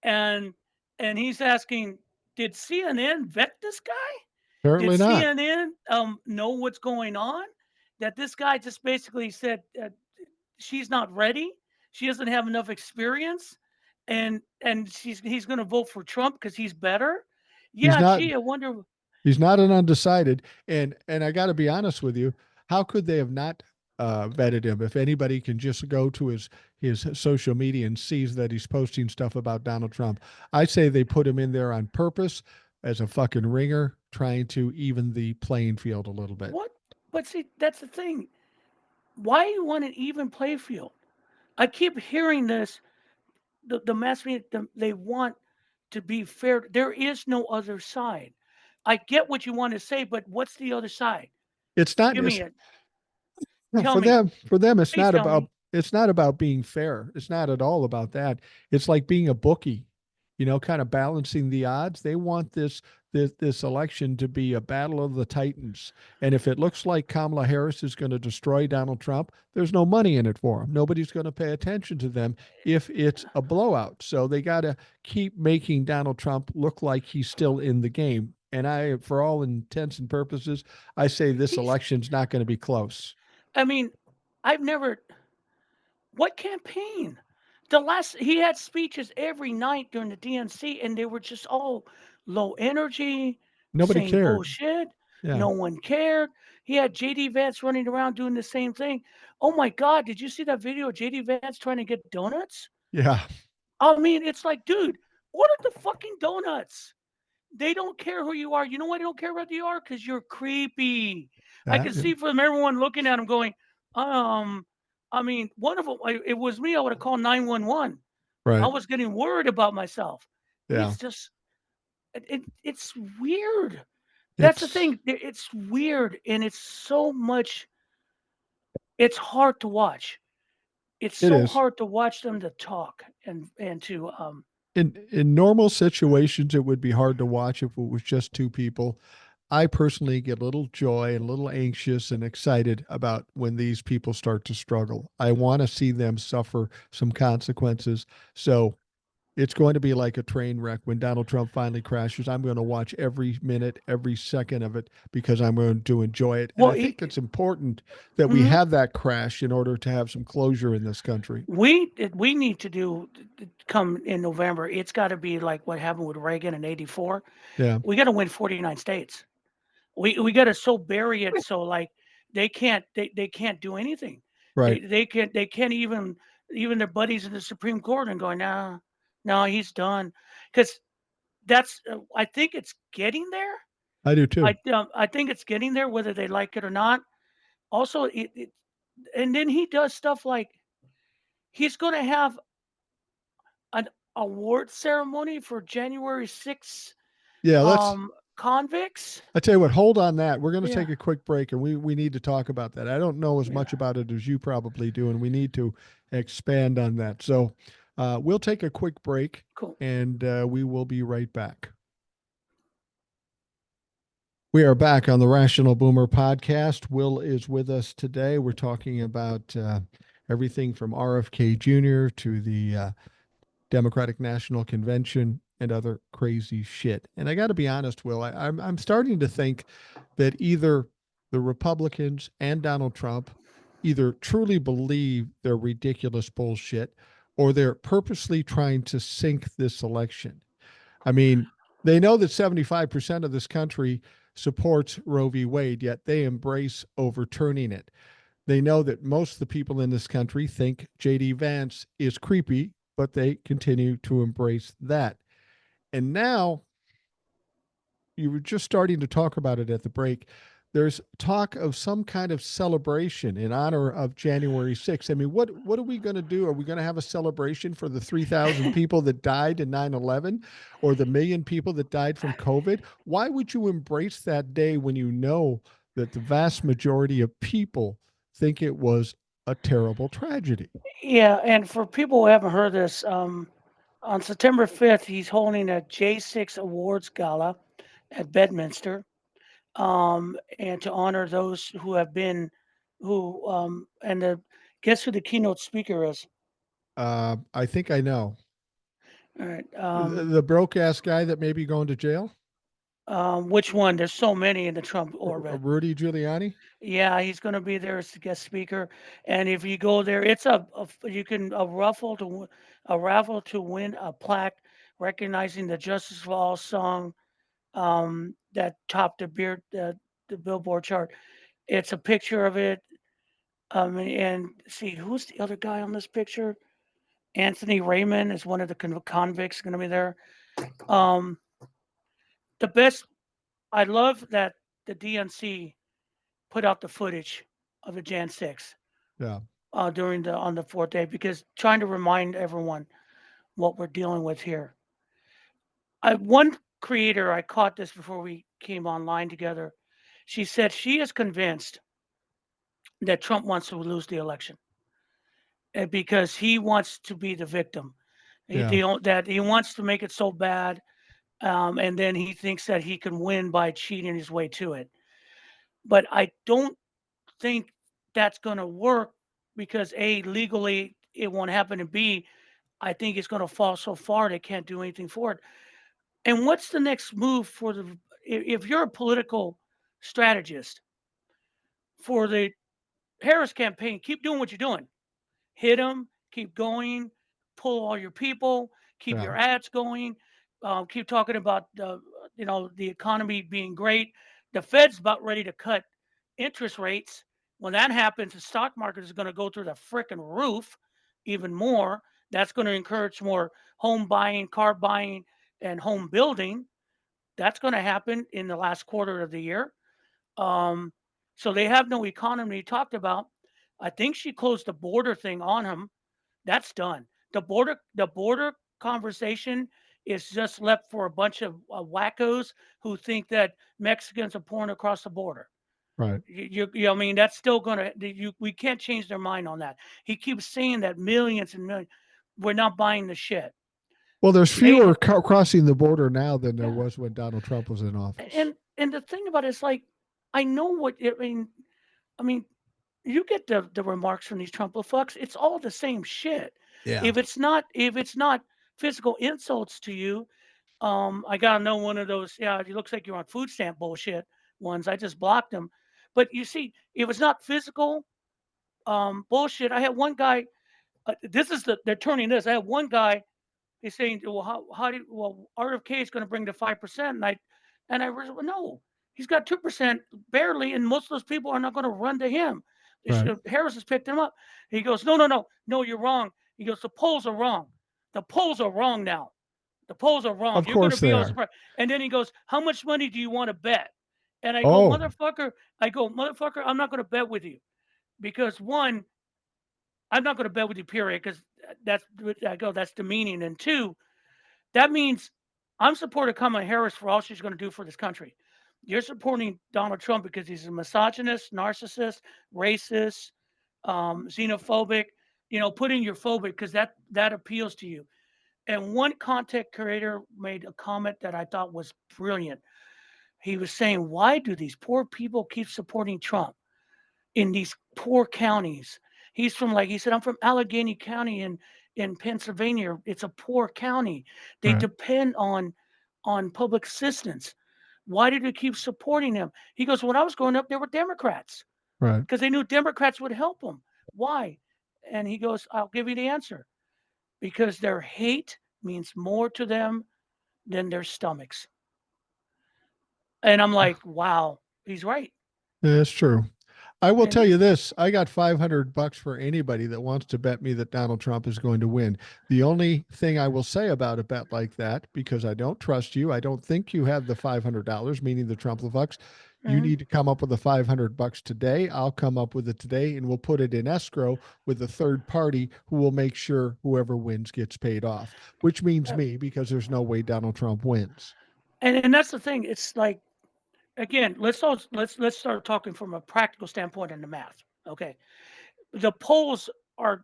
and he's asking, did CNN vet this guy? Did Apparently not. CNN know what's going on? That this guy just basically said she's not ready. She doesn't have enough experience, and he's going to vote for Trump because he's better. He's Yeah, not gee, I wonder. He's not an undecided, and I got to be honest with you. How could they have not vetted him? If anybody can just go to his social media and sees that he's posting stuff about Donald Trump, I say they put him in there on purpose as a fucking ringer, trying to even the playing field a little bit. What? But see, that's the thing. Why you want an even play field? I keep hearing this. The mass media, they want to be fair. There is no other side. I get what you want to say, but what's the other side? It's not. Give me it. Tell For me. them it's Please not tell about me. being fair. It's not at all about that. It's like being a bookie, kind of balancing the odds. They want this election to be a battle of the titans, and if it looks like Kamala Harris is going to destroy Donald Trump, there's no money in it for them. Nobody's going to pay attention to them if it's a blowout. So they got to keep making Donald Trump look like he's still in the game. And I, for all intents and purposes, I say this He's. election's not going to be close. I mean, I've never. What campaign? The last he had speeches every night during the DNC, and they were just all low energy, Nobody saying cared. bullshit. Yeah. No one cared. He had JD Vance running around doing the same thing. Oh my God, did you see that video of JD Vance trying to get donuts? Yeah. I mean, it's like, dude, order the fucking donuts. They don't care who you are. You know why they don't care about who you are? Because you're creepy. I That, can see from everyone looking at him going, um, I mean, one of them, it was me, I would have called 911. I right. was getting worried about myself. Yeah. It's just, it's weird. That's the It's thing. It's weird, and it's so much. It's hard to watch. It's it so is. hard to watch them to talk and to In normal situations, it would be hard to watch if it was just two people. I personally get a little joy and a little anxious and excited about when these people start to struggle. I want to see them suffer some consequences. So it's going to be like a train wreck when Donald Trump finally crashes. I'm going to watch every minute, every second of it because I'm going to enjoy it. And well, I think it's important that we mhm. have that crash in order to have some closure in this country. We need to do come in November. It's got to be like what happened with Reagan in '84. Yeah, We got to win 49 states. We got to so bury it so like they can't do anything. right. They can't even their buddies in the Supreme Court and going no, no, he's done because that's I think it's getting there. I do too. I think it's getting there whether they like it or not. Also, and then he does stuff like he's going to have an award ceremony for January 6th Yeah, let's convicts. I tell you what, hold on that. We're going to Yeah, take a quick break and we need to talk about that. I don't know as yeah, much about it as you probably do, and we need to expand on that. So we'll take a quick break cool. and we will be right back. We are back on the Rational Boomer podcast. Will is with us today. We're talking about everything from RFK Jr. to the Democratic National Convention and other crazy shit. And I got to be honest, Will, I'm starting to think that either the Republicans and Donald Trump either truly believe their ridiculous bullshit or they're purposely trying to sink this election. I mean, they know that 75% of this country supports Roe v. Wade, yet they embrace overturning it. They know that most of the people in this country think JD Vance is creepy, but they continue to embrace that. And now you were just starting to talk about it at the break. There's talk of some kind of celebration in honor of January 6th. I mean, what are we going to do? Are we going to have a celebration for the 3,000 people that died in 9/11 or the million people that died from COVID? Why would you embrace that day when you know that the vast majority of people think it was a terrible tragedy? Yeah, and for people who haven't heard this, on September 5th, he's holding a J6 Awards Gala at Bedminster, and to honor those who have been, and guess who the keynote speaker is? I think I know. All right, The broke ass guy that may be going to jail? which one? There's so many in the Trump orbit. Rudy Giuliani? Yeah, he's going to be there as a guest speaker, and if you go there, it's you can a raffle to win a plaque recognizing the Justice for All song that topped the Billboard chart. It's a picture of it. And see who's the other guy on this picture. Anthony Raymond is one of the convicts going to be there. Um, the best. I love that the DNC put out the footage of the Jan 6 Yeah. during the on the fourth day because trying to remind everyone what we're dealing with here. One creator I caught this before we came online together. She said she is convinced that Trump wants to lose the election because he wants to be the victim. Yeah. That he wants to make it so bad, and then he thinks that he can win by cheating his way to it. But I don't think that's going to work because A, legally it won't happen, and B, I think it's going to fall so far they can't do anything for it. And what's the next move for if you're a political strategist for the Harris campaign, keep doing what you're doing. hit them, keep going, pull all your people, keep Yeah. your ads going, keep talking about the economy being great. The Fed's about ready to cut interest rates. When that happens, the stock market is going to go through the frickin' roof even more. That's going to encourage more home buying, car buying, and home building. That's going to happen in the last quarter of the year. Um, so they have no economy talked about. I think she closed the border thing on him. That's done. The border conversation is just left for a bunch of wackos who think that Mexicans are pouring across the border. Right. I mean, that's still gonna. We can't change their mind on that. He keeps saying that millions and millions. We're not buying the shit. Well, there's They, fewer crossing the border now than there yeah, was when Donald Trump was in office. and the thing about it is like, I know what I mean. I mean, you get the remarks from these Trump fucks. It's all the same shit. Yeah. If it's not physical insults to you, I got to know one of those. Yeah, it looks like you're on food stamp bullshit ones. I just blocked them. But you see, if it's not physical bullshit, I had one guy. This is they're turning this. I had one guy. He's saying, well, how do RFK is going to bring the 5%, well, no, he's got 2% barely, and most of those people are not going to run to him. Right. Harris has picked him up. He goes, no, no, no, no, you're wrong. He goes, the polls are wrong. The polls are wrong now. The polls are wrong. Of You're going to course be they able are. to. And then he goes, how much money do you want to bet? And I go, Oh, motherfucker. I go, motherfucker. I'm not going to bet with you because one, I'm not going to bet with you. Period. Because that's demeaning. And two, that means I'm supporting Kamala Harris for all she's going to do for this country. You're supporting Donald Trump because he's a misogynist, narcissist, racist, xenophobic. Put in your phobic because that appeals to you. And one content creator made a comment that I thought was brilliant. He was saying, "Why do these poor people keep supporting Trump in these poor counties?" He said, "I'm from Allegheny County in Pennsylvania. It's a poor county. They right. depend on public assistance. Why did they keep supporting him?" He goes, "When I was growing up, there were Democrats Right. because they knew Democrats would help them. Why?" And he goes, "I'll give you the answer. Because their hate means more to them than their stomachs." And I'm like, wow, he's right. That's true. I will And tell you this. I got $500 for anybody that wants to bet me that Donald Trump is going to win. The only thing I will say about a bet like that, because I don't trust you, I don't think you have the $500, meaning the Trump bucks. You mhm, need to come up with the $500 today. I'll come up with it today and we'll put it in escrow with a third party who will make sure whoever wins gets paid off, which means uh, me because there's no way Donald Trump wins. and that's the thing. It's like, again, let's start talking from a practical standpoint in the math. Okay, the polls are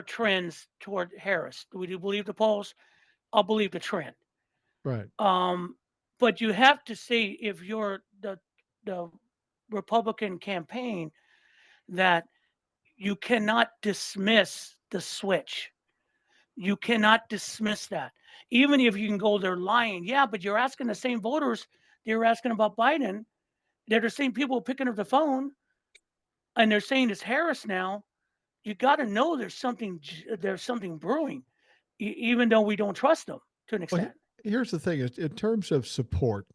trends toward Harris. Do we believe the polls? I'll believe the trend. Right. Um, but you have to say if you're the Republican campaign that you cannot dismiss the switch. You cannot dismiss that. Even if you can go, they're lying. Yeah, but you're asking the same voters they were asking about Biden. They're the same people picking up the phone and they're saying it's Harris now. You got to know there's something brewing, even though we don't trust them to an Well, extent. here's the thing: in terms of support,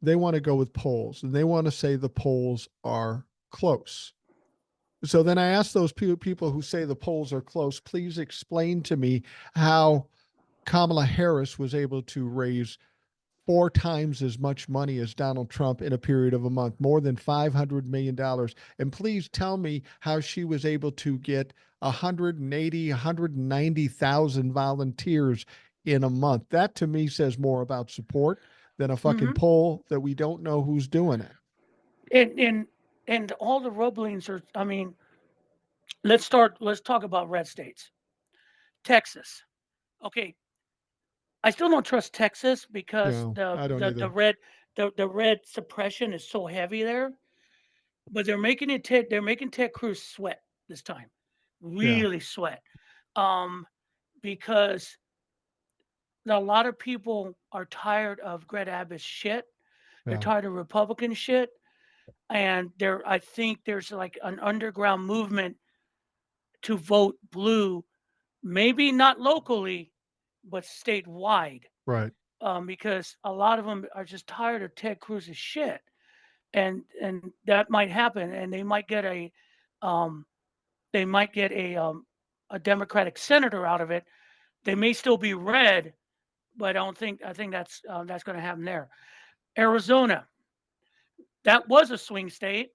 they want to go with polls, and they want to say the polls are close. So then I ask those people who say the polls are close, please explain to me how Kamala Harris was able to raise four times as much money as Donald Trump in a period of a month, more than $500 million. And please tell me how she was able to get 180, 190,000 volunteers in a month. That to me says more about support than a fucking Hmm. poll that we don't know who's doing it. And all the rumblings are. I mean, let's start. Let's talk about red states. Texas. Okay, I still don't trust Texas because No, the I don't the the either. red the red suppression is so heavy there. But they're making Ted Cruz sweat this time, Yeah, really sweat, um, because a lot of people are tired of Greg Abbott's shit. They're yeah. tired of Republican shit, and I think there's like an underground movement to vote blue, maybe not locally, but statewide, Right. because a lot of them are just tired of Ted Cruz's shit, and that might happen, and um, they might get a Democratic senator out of it. They may still be red, but I think that's going to happen there. Arizona, that was a swing state,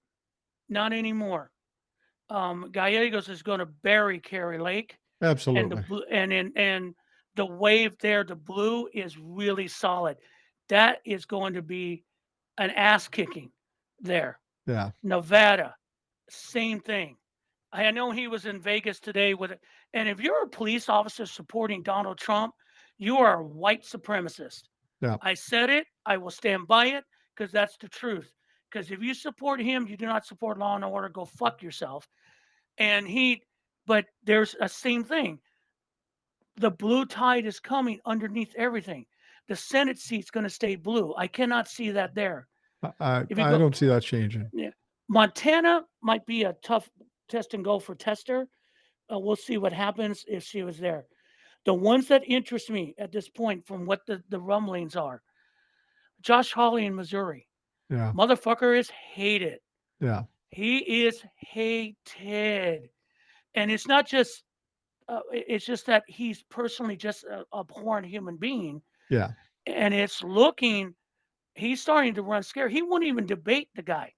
not anymore. Gallegos is going to bury Kerry Lake, and the Absolutely. blue and the wave there, the blue is really solid. That is going to be an ass kicking there. Yeah. Nevada, same thing. I know he was in Vegas today with it. And if you're a police officer supporting Donald Trump, you are a white supremacist. Yeah. I said it. I will stand by it because that's the truth. Because if you support him, you do not support law and order. Go fuck yourself. And but there's a same thing. The blue tide is coming underneath everything. The Senate seat's going to stay blue. I cannot see that there. If you I go, don't see that changing. yeah, Montana might be a tough test and go for Tester. We'll see what happens if she was there. The ones that interest me at this point, from what the rumblings are, Josh Hawley in Missouri. Yeah. Motherfucker is hated. Yeah. He is hated. And it's not just, it's just that he's personally just a abhorrent human being. Yeah. And it's looking, he's starting to run scared. He won't even debate the guy.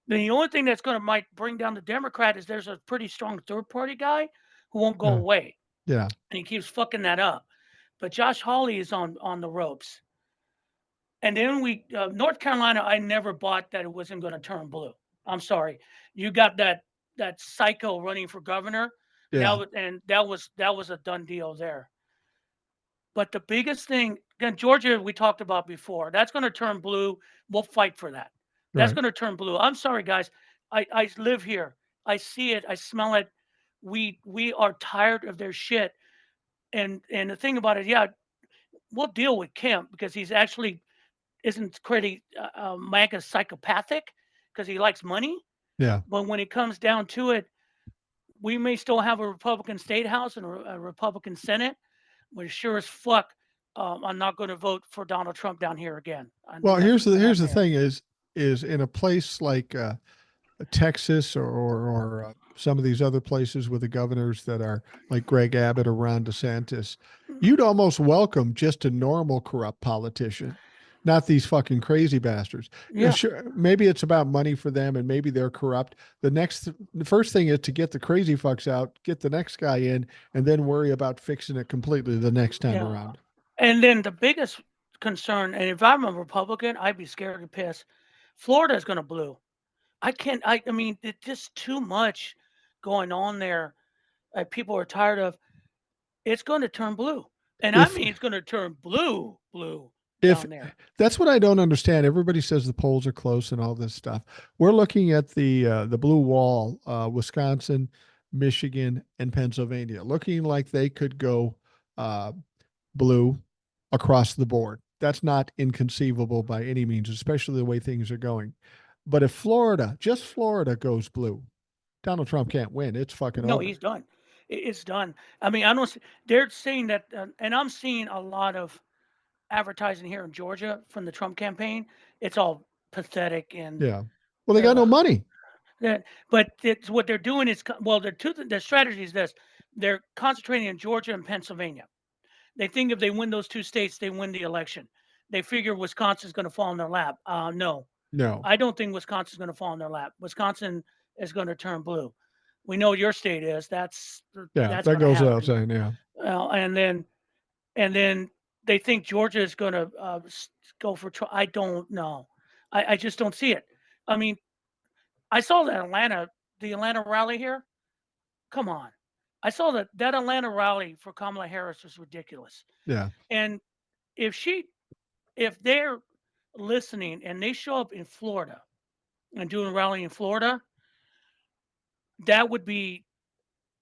The only thing that's going to might bring down the Democrat is there's a pretty strong third party guy who won't go Yeah. away. Yeah. And he keeps fucking that up. But Josh Hawley is on the ropes. And then North Carolina, I never bought that it wasn't going to turn blue. I'm sorry, you got that psycho running for governor. Yeah. That was a done deal there. But the biggest thing, again, Georgia, we talked about before. That's going to turn blue. We'll fight for that. That's Right. going to turn blue. I'm sorry, guys. I live here. I see it. I smell it. We are tired of their shit. And the thing about it, yeah, we'll deal with Kemp because he's actually isn't pretty MAGA psychopathic because he likes money. Yeah. But when it comes down to it, we may still have a Republican state house and a Republican Senate. But sure as fuck, I'm not going to vote for Donald Trump down here again. Well, That's here's the there. thing is in a place like Texas or some of these other places with the governors that are like Greg Abbott or Ron DeSantis, you'd almost welcome just a normal corrupt politician, not these fucking crazy bastards. Yeah, Sure, maybe it's about money for them and maybe they're corrupt. The first thing is to get the crazy fucks out, get the next guy in, and then worry about fixing it completely the next time yeah. around. And then the biggest concern, and if I'm a Republican, I'd be scared to piss. Florida is going to blue. I can't. I mean, it's just too much going on there. People are tired of. It's going to turn blue, and I If mean, it's going to turn blue if down there. that's what I don't understand. Everybody says the polls are close and all this stuff. We're looking at the blue wall, Wisconsin, Michigan, and Pennsylvania, looking like they could go uh, blue across the board. That's not inconceivable by any means, especially the way things are going. But if Florida, just Florida, goes blue, Donald Trump can't win. It's fucking No, over. he's done. It's done. I mean, I don't. They're saying that, and I'm seeing a lot of advertising here in Georgia from the Trump campaign. It's all pathetic and Yeah. Well, they got uh, no money. that. But it's what they're doing is well, their strategy is this: they're concentrating in Georgia and Pennsylvania. They think if they win those two states, they win the election. They figure Wisconsin's going to fall in their lap. No, No. I don't think Wisconsin's going to fall in their lap. Wisconsin is going to turn blue. We know your state is. Yeah, That's that going to goes without happen. saying. Yeah. And then they think Georgia is going to go for Trump. I don't know. I just don't see it. I mean, I saw the Atlanta rally here. Come on, I saw that Atlanta rally for Kamala Harris was ridiculous. Yeah. And if she, if they're listening and they show up in Florida and doing a rally in Florida, that would be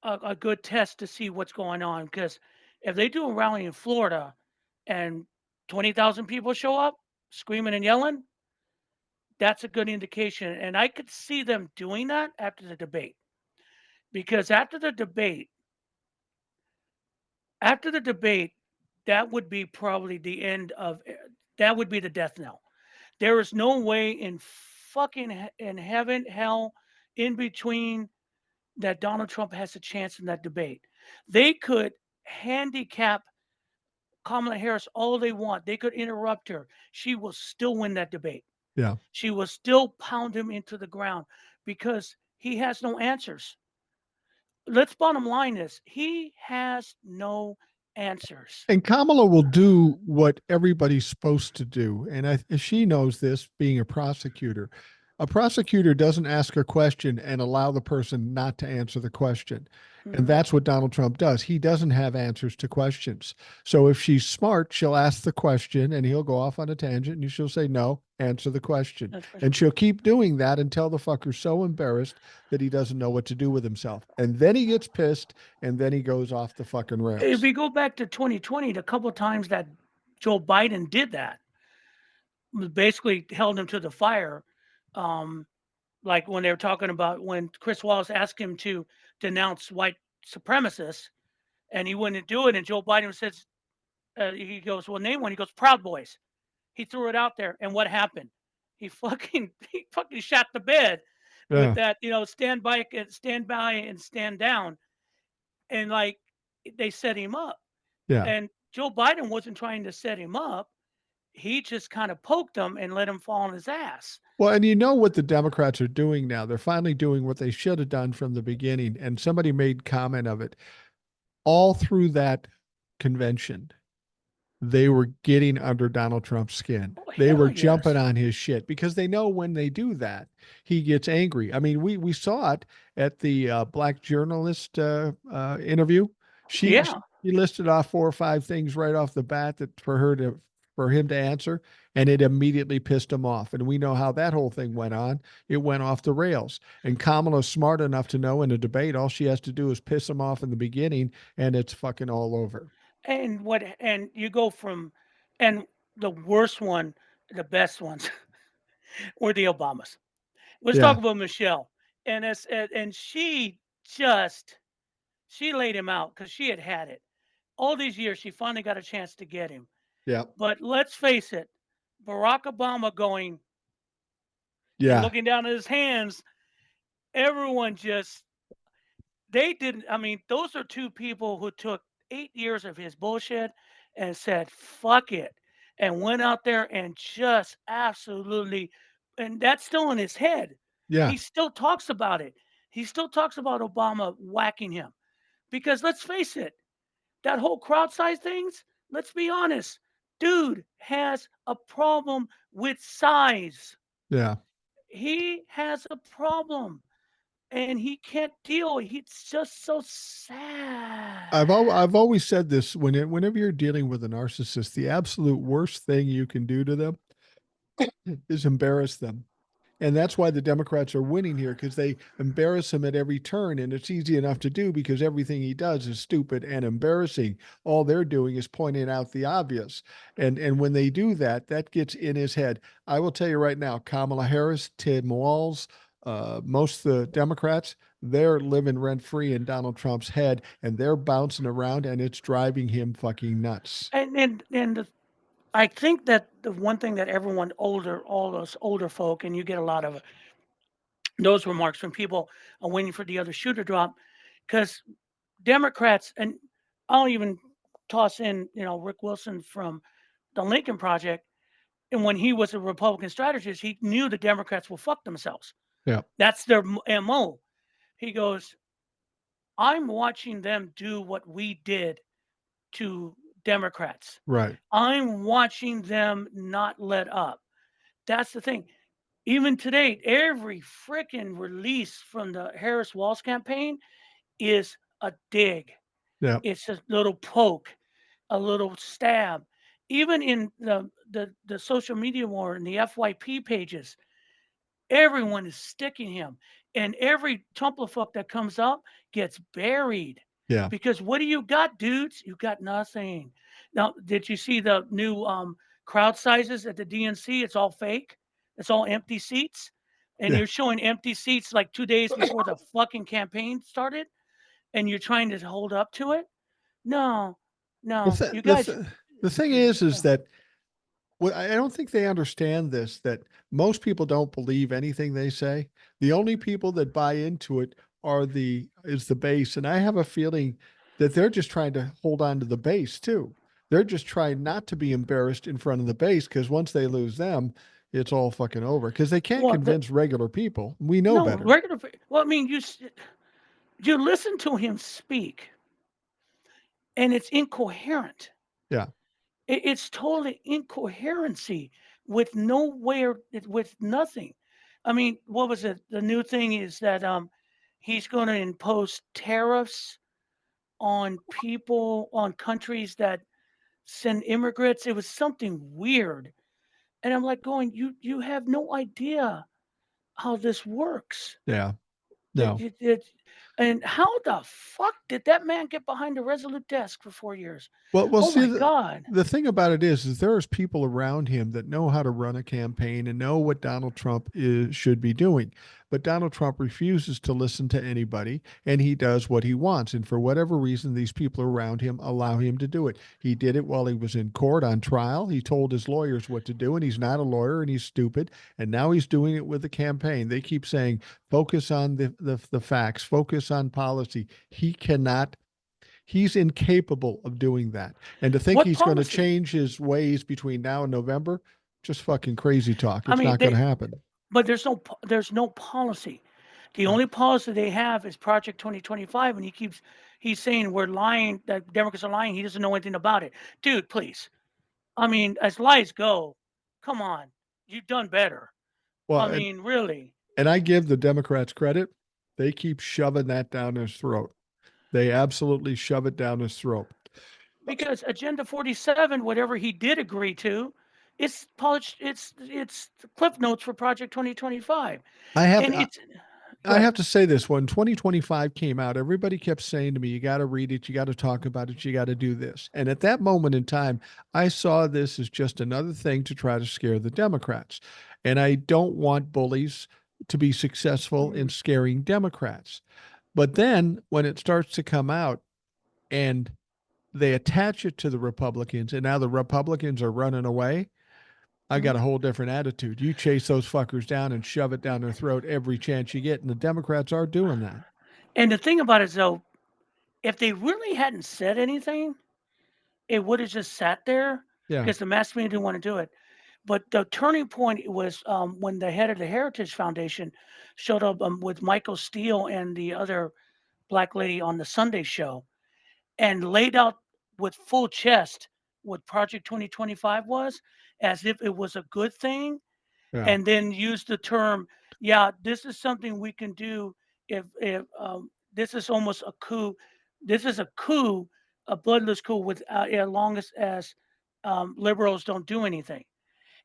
a good test to see what's going on. Because if they do a rally in Florida and 20,000 people show up screaming and yelling, that's a good indication. And I could see them doing that after the debate. because after the debate, that would be probably the end of that would be the death knell. There is no way in fucking in heaven, hell, in between that Donald Trump has a chance in that debate. They could handicap Kamala Harris all they want. They could interrupt her. She will still win that debate. Yeah. She will still pound him into the ground because he has no answers. Let's bottom line this. He has no answers. And Kamala will do what everybody's supposed to do. And she knows this, being a prosecutor. A prosecutor doesn't ask a question and allow the person not to answer the question. And Mhm. that's what Donald Trump does. He doesn't have answers to questions. So if she's smart, she'll ask the question and he'll go off on a tangent and she'll say, no, answer the question. That's for And she'll keep doing that until the fucker's so embarrassed that he doesn't know what to do with himself. And then he gets pissed and then he goes off the fucking If rails. we go back to 2020, the couple of times that Joe Biden did that, basically held him to the fire. Um, like when they were talking about when Chris Wallace asked him to denounce white supremacists, and he wouldn't do it, and Joe Biden says, he goes, "Well, name one." He goes, "Proud Boys." He threw it out there, and what happened? He fucking shot the bed with Yeah. that, stand by and stand down, and like they set him up. Yeah. And Joe Biden wasn't trying to set him up. He just kind of poked him and let him fall on his ass. Well, and you know what the Democrats are doing now? They're finally doing what they should have done from the beginning. And somebody made comment of it all through that convention. They were getting under Donald Trump's skin. Oh They hell were jumping yes. on his shit because they know when they do that, he gets angry. I mean, we saw it at the black journalist interview. She Yeah. listed off 4 or 5 things right off the bat that for him to answer, and it immediately pissed him off. And we know how that whole thing went on. It went off the rails. And Kamala's smart enough to know in a debate, all she has to do is piss him off in the beginning, and it's fucking all over. And you go from and the worst one, the best ones were the Obamas. Let's Yeah. talk about Michelle. And just she laid him out because she had it. All these years, she finally got a chance to get him. Yeah. But let's face it, Barack Obama going and Yeah. looking down at his hands, everyone just they didn't. I mean, those are two people who took 8 years of his bullshit and said, fuck it, and went out there and just absolutely, and that's still in his head. Yeah. He still talks about it. He still talks about Obama whacking him. Because let's face it, that whole crowd size things, let's be honest, dude has a problem with size. Yeah. He has a problem and he can't deal. He's just so sad. I've always said this whenever you're dealing with a narcissist, the absolute worst thing you can do to them is embarrass them. And that's why the Democrats are winning here because they embarrass him at every turn. And it's easy enough to do because everything he does is stupid and embarrassing. All they're doing is pointing out the obvious. And when they do that, that gets in his head. I will tell you right now, Kamala Harris, Tim Walz, most of the Democrats, they're living rent free in Donald Trump's head and they're bouncing around and it's driving him fucking nuts. I think that the one thing that everyone older, all those older folk, and you get a lot of those remarks from people are waiting for the other shoe to drop, because Democrats, and I'll even toss in, Rick Wilson from the Lincoln Project, and when he was a Republican strategist, he knew the Democrats will fuck themselves. Yeah. That's their MO. He goes, I'm watching them do what we did to Democrats. Right. I'm watching them not let up. That's the thing. Even today, every freaking release from the Harris Walls campaign is a dig. Yeah. It's a little poke, a little stab. Even in the social media war and the FYP pages, everyone is sticking him. And every Tumblr that comes up gets buried. Yeah. Because what do you got, dudes? You got nothing. Now, did you see the new crowd sizes at the DNC? It's all fake. It's all empty seats. and Yeah. you're showing empty seats like 2 days before the fucking campaign started, and you're trying to hold up to it. No, Well, no, you the, guys. the thing is that what I don't think they understand this, that most people don't believe anything they say. The only people that buy into it is the base. And I have a feeling that they're just trying to hold on to the base too. They're just trying not to be embarrassed in front of the base because once they lose them, it's all fucking over. Because they can't Well, convince regular people. We know no better. regular. Well, I mean, you listen to him speak, and it's incoherent. Yeah. It's totally incoherency with nowhere, with nothing. I mean, what was it? The new thing is that he's going to impose tariffs on people, on countries that send immigrants. It was something weird, and I'm like going, you have no idea how this works. Yeah. That No. and how the fuck did that man get behind a Resolute desk for 4 years? Well, Oh see, my God. the thing about it is there's people around him that know how to run a campaign and know what Donald Trump should be doing. But Donald Trump refuses to listen to anybody, and he does what he wants. And for whatever reason, these people around him allow him to do it. He did it while he was in court on trial. He told his lawyers what to do, and he's not a lawyer, and he's stupid. And now he's doing it with the campaign. They keep saying, focus on the facts, focus on policy. He's incapable of doing that. And to think What he's going to policy? change his ways between now and November, just fucking crazy talk. I It's mean, not going to happen. but there's no policy. The Uh, only policy they have is Project 2025, and he's saying we're lying, that Democrats are lying. He doesn't know anything about it. Dude, please. I mean, as lies go, come on. You've done better. well, I mean, really. and I give the Democrats credit. They keep shoving that down his throat. They absolutely shove it down his throat. Because Agenda 47, whatever he did agree to, it's polished, it's the cliff notes for Project 2025. I have And to, it's go I ahead. have to say this: when 2025 came out, everybody kept saying to me, "You got to read it, you got to talk about it, you got to do this." And at that moment in time, I saw this as just another thing to try to scare the Democrats. And I don't want bullies to be successful in Mhm. scaring Democrats. But then when it starts to come out and they attach it to the Republicans, and now the Republicans are running away, I Mhm. got a whole different attitude. You chase those fuckers down and shove it down their throat every chance you get, and the Democrats are doing that. And the thing about it is, though, if they really hadn't said anything, it would have just sat there Yeah, because the mass media didn't want to do it. But the turning point was when the head of the Heritage Foundation showed up with Michael Steele and the other black lady on the Sunday show and laid out with full chest what Project 2025 was, as if it was a good thing, yeah, and then used the term, "Yeah, this is something we can do if this is almost a coup. This is a coup, a bloodless coup, with as long as liberals don't do anything."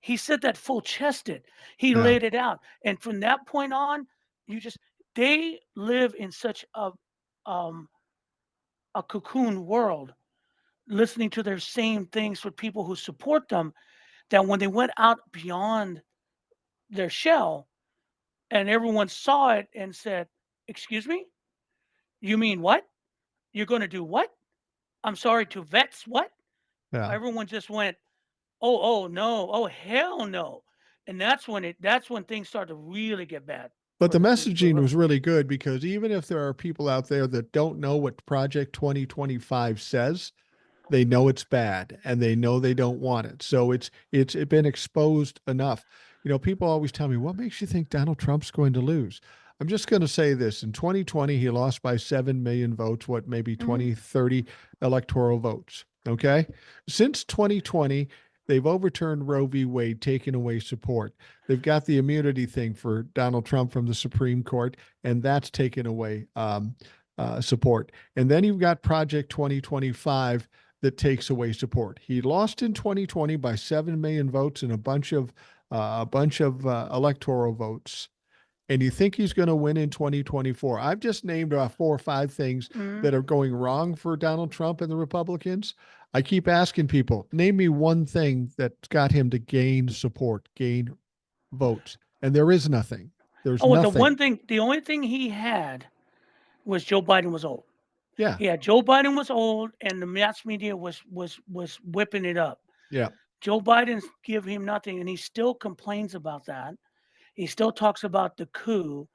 He said that full chested. He yeah. laid it out, and from that point on, you just they live in such um, a cocoon world, listening to their same things with people who support them. That when they went out beyond their shell, and everyone saw it and said, "Excuse me? You mean what? You're going to do what? I'm sorry, to vets what?" Yeah. Everyone just went, "Oh, oh no, oh hell no," and that's when things start to really get bad But for the the messaging was really good because even if there are people out there that don't know what Project 2025 says, they know it's bad and they know they don't want it. So it's been exposed enough. You know, people always tell me, "What makes you think Donald Trump's going to lose?" I'm just going to say this. In 2020, he lost by 7 million votes, what, maybe Mhm. 20, 30 electoral votes. Okay. Since 2020, they've overturned Roe v. Wade, taken away support. They've got the immunity thing for Donald Trump from the Supreme Court, and that's taken away support. And then you've got Project 2025 that takes away support. He lost in 2020 by 7 million votes and a bunch of electoral votes. And you think he's going to win in 2024? I've just named 4 or 5 things Mhm. that are going wrong for Donald Trump and the Republicans. I keep asking people, name me one thing that got him to gain support, gain votes, and there is nothing. There's Oh, nothing. the only thing he had was Joe Biden was old. Yeah. He had Joe Biden was old, and the mass media was whipping it up. Yeah. Joe Biden's give him nothing, and he still complains about that. He still talks about the coup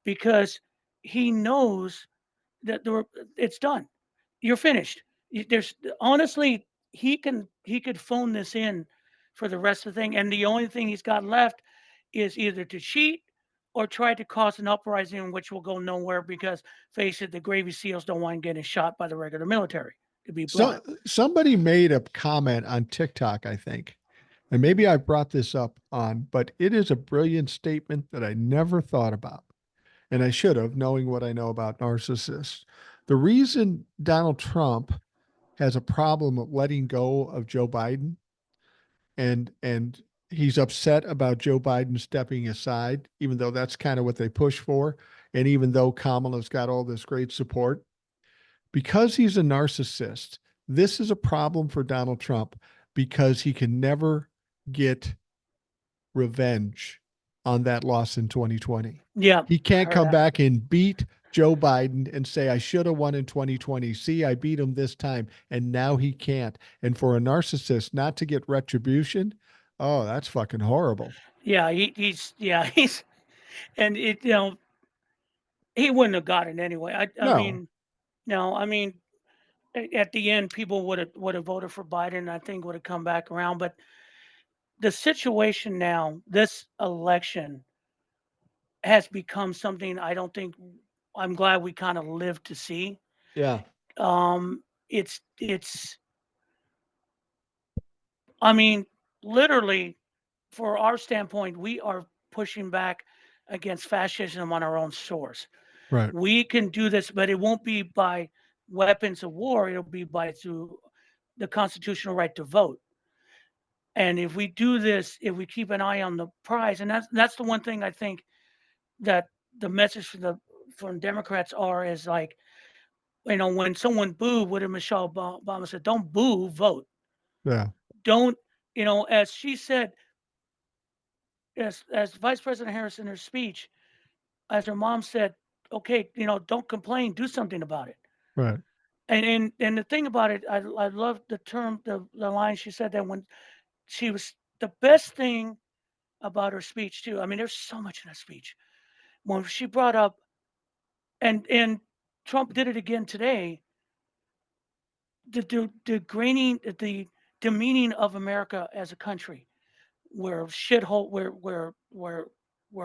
because he knows that it's done. You're finished. There's honestly, he could phone this in for the rest of the thing, and the only thing he's got left is either to cheat or try to cause an uprising, which will go nowhere because, face it, the Gravy Seals don't want getting shot by the regular military. To be So blunt, somebody made a comment on TikTok, I think, and maybe I brought this up on, but it is a brilliant statement that I never thought about. And I should have, knowing what I know about narcissists. The reason Donald Trump has a problem of letting go of Joe Biden and he's upset about Joe Biden stepping aside, even though that's kind of what they push for, and even though Kamala's got all this great support, because he's a narcissist, this is a problem for Donald Trump because he can never get revenge on that loss in 2020. yeah, He I can't heard come that. back and beat Joe Biden and say, I should have won in 2020. See, I beat him this time. And now he can't. And for a narcissist not to get retribution, oh, that's fucking horrible. Yeah, he's and he wouldn't have got it anyway. I No. mean, no, I mean, at the end, people would have voted for Biden. I think would have come back around, but the situation now, this election has become something I don't think I'm glad we kind of lived to see. Yeah. It's I mean, literally for our standpoint, we are pushing back against fascism on our own source. Right. We can do this, but it won't be by weapons of war. It'll be by through the constitutional right to vote. And if we do this, if we keep an eye on the prize, and that's the one thing I think that the message for the from Democrats are is like, when someone booed, what did Michelle Obama said? Don't boo, vote. Yeah. Don't, as she said, as Vice President Harris in her speech, as her mom said, okay, don't complain, do something about it. Right. And the thing about it, I love the term, the line she said that when she was the best thing about her speech too. I mean, there's so much in that speech. When she brought up and Trump did it again today, the degrading, the demeaning of America as a country. We're a shithole. We're